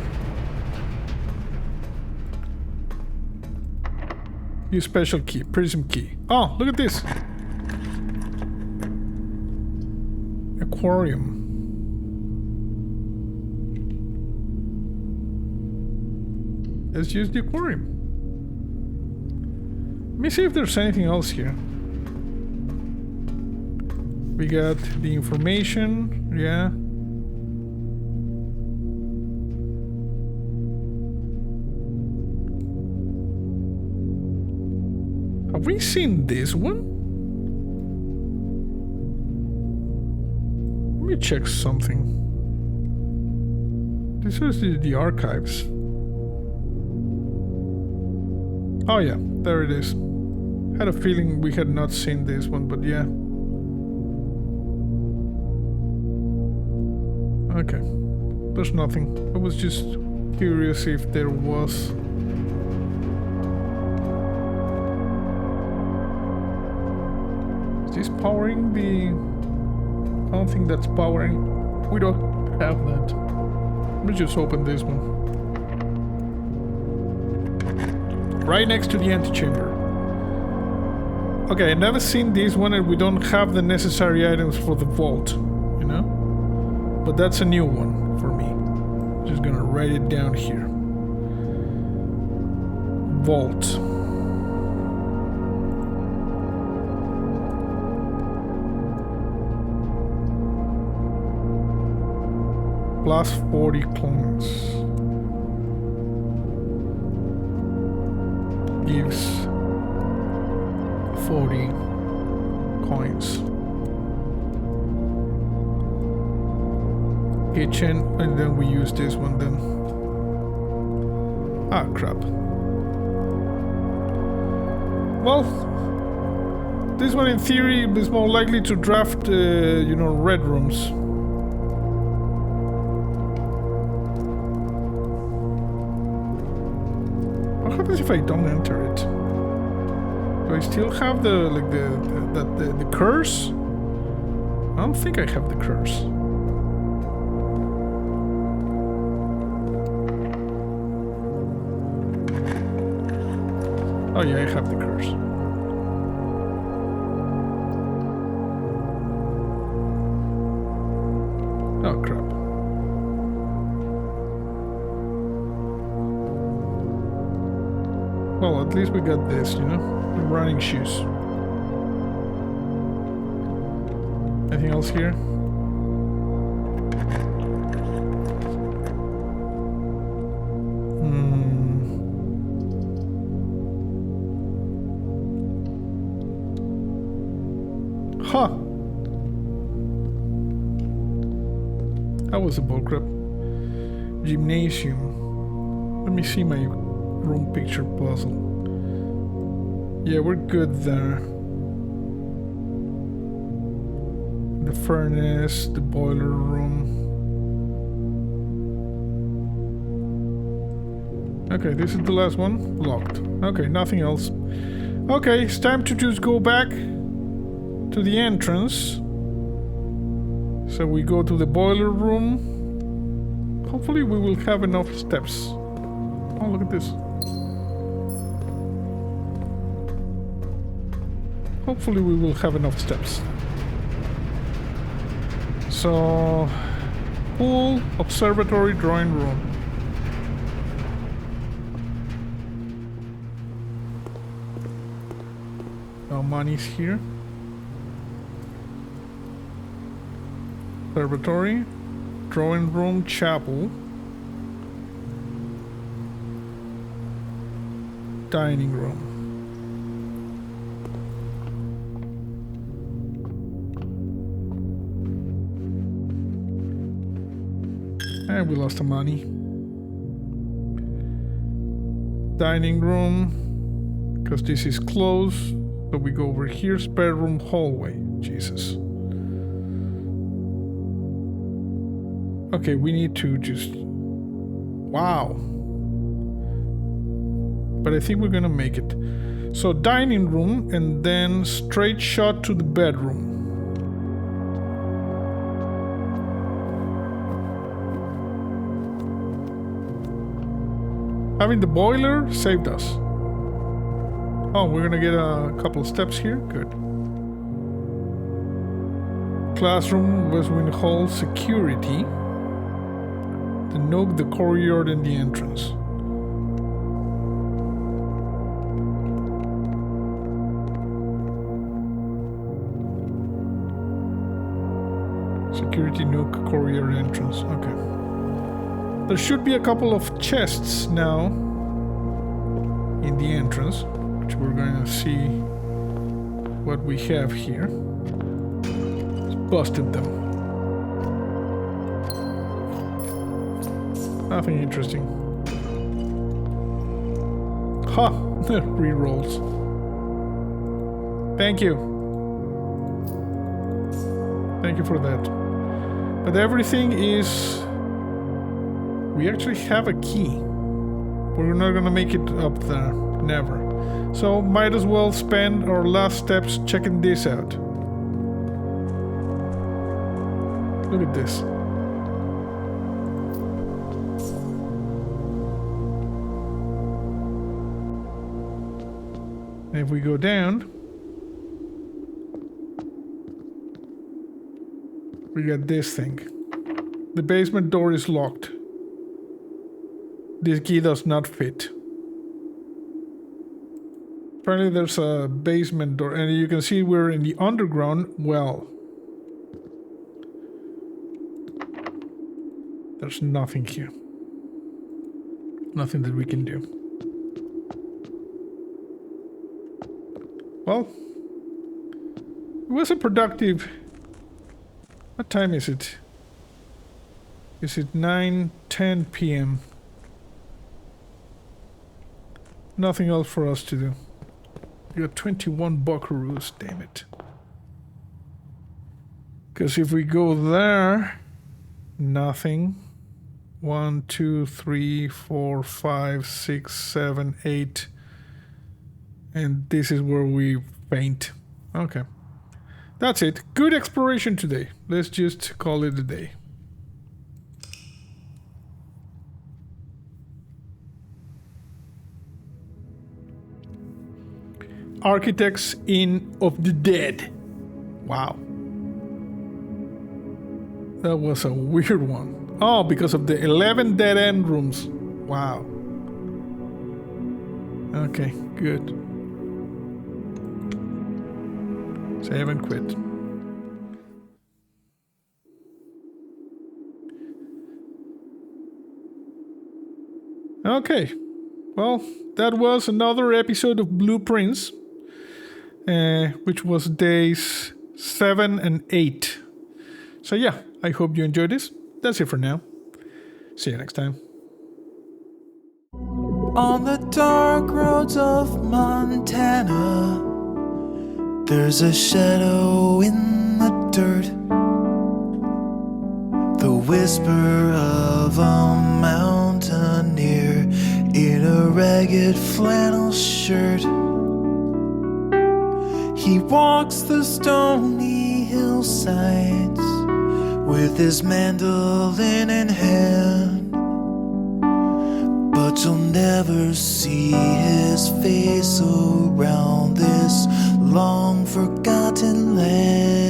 Use special key, prism key. Oh, look at this. Aquarium. Let's use the aquarium. Let me see if there's anything else here. We got the information, yeah. Have we seen this one? Let me check something. This is the archives. Oh yeah, there it is. Had a feeling we had not seen this one, but yeah. Okay, there's nothing. I was just curious if there was. Is this powering the... I don't think that's powering. We don't have that. Let me just open this one. Right next to the antechamber. Okay, I've never seen this one and we don't have the necessary items for the vault, you know? But that's a new one for me. Just gonna write it down here. Vault. Plus 40 clones. Gives 40 coins. Kitchen, and then we use this one then. Ah, crap. Well, this one in theory is more likely to draft, you know, red rooms. What happens if I don't enter it? Do I still have the, like, the curse? I don't think I have the curse. Oh yeah, I have the curse. Oh crap. Well, at least we got this, you know? The running shoes. Anything else here? Huh. That was a bullcrap. Gymnasium. Let me see my room picture puzzle. Yeah, we're good there. The furnace, the boiler room. Okay, this is the last one. Locked. Okay, nothing else. Okay, it's time to just go back to the entrance. So we go to the boiler room. Hopefully we will have enough steps. Oh, look at this. Hopefully we will have enough steps. So, pool, observatory, drawing room. Now money's here. Observatory, drawing room, chapel, dining room. And we lost the money. Dining room, because this is closed. So we go over here, spare room, hallway. Jesus. Okay, we need to just... Wow. But I think we're gonna make it. So dining room, and then straight shot to the bedroom. Having the boiler saved us. Oh, we're gonna get a couple of steps here. Good. Classroom, West Wing Hall, security. The nook, the courtyard, and the entrance. Security, nook, courtyard, entrance. Okay. There should be a couple of chests now in the entrance, which we're going to see what we have here. Just busted them. Nothing interesting. Ha! Rerolls. Thank you. Thank you for that. But everything is... We actually have a key. We're not gonna make it up there. Never. So might as well spend our last steps checking this out. Look at this. And if we go down, we got this thing. The basement door is locked. This key does not fit. Apparently there's a basement door, and you can see we're in the underground well. There's nothing here. Nothing that we can do. Well, it was a productive... What time is it? Is it 9:10 p.m.? Nothing else for us to do. We got 21 buckaroos, damn it. Because if we go there, nothing. 1, 2, 3, 4, 5, 6, 7, 8. And this is where we faint. Okay. That's it. Good exploration today. Let's just call it a day. Architects Inn of the Dead. Wow. That was a weird one. Oh, because of the 11 dead-end rooms. Wow. Okay, good. Save and quit. Okay. Well, that was another episode of Blueprints. Which was days 7 and 8. So yeah, I hope you enjoyed this. That's it for now. See you next time. On the dark roads of Montana, there's a shadow in the dirt, the whisper of a mountaineer in a ragged flannel shirt. He walks the stony hillsides with his mandolin in hand, but you'll never see his face around this long forgotten land.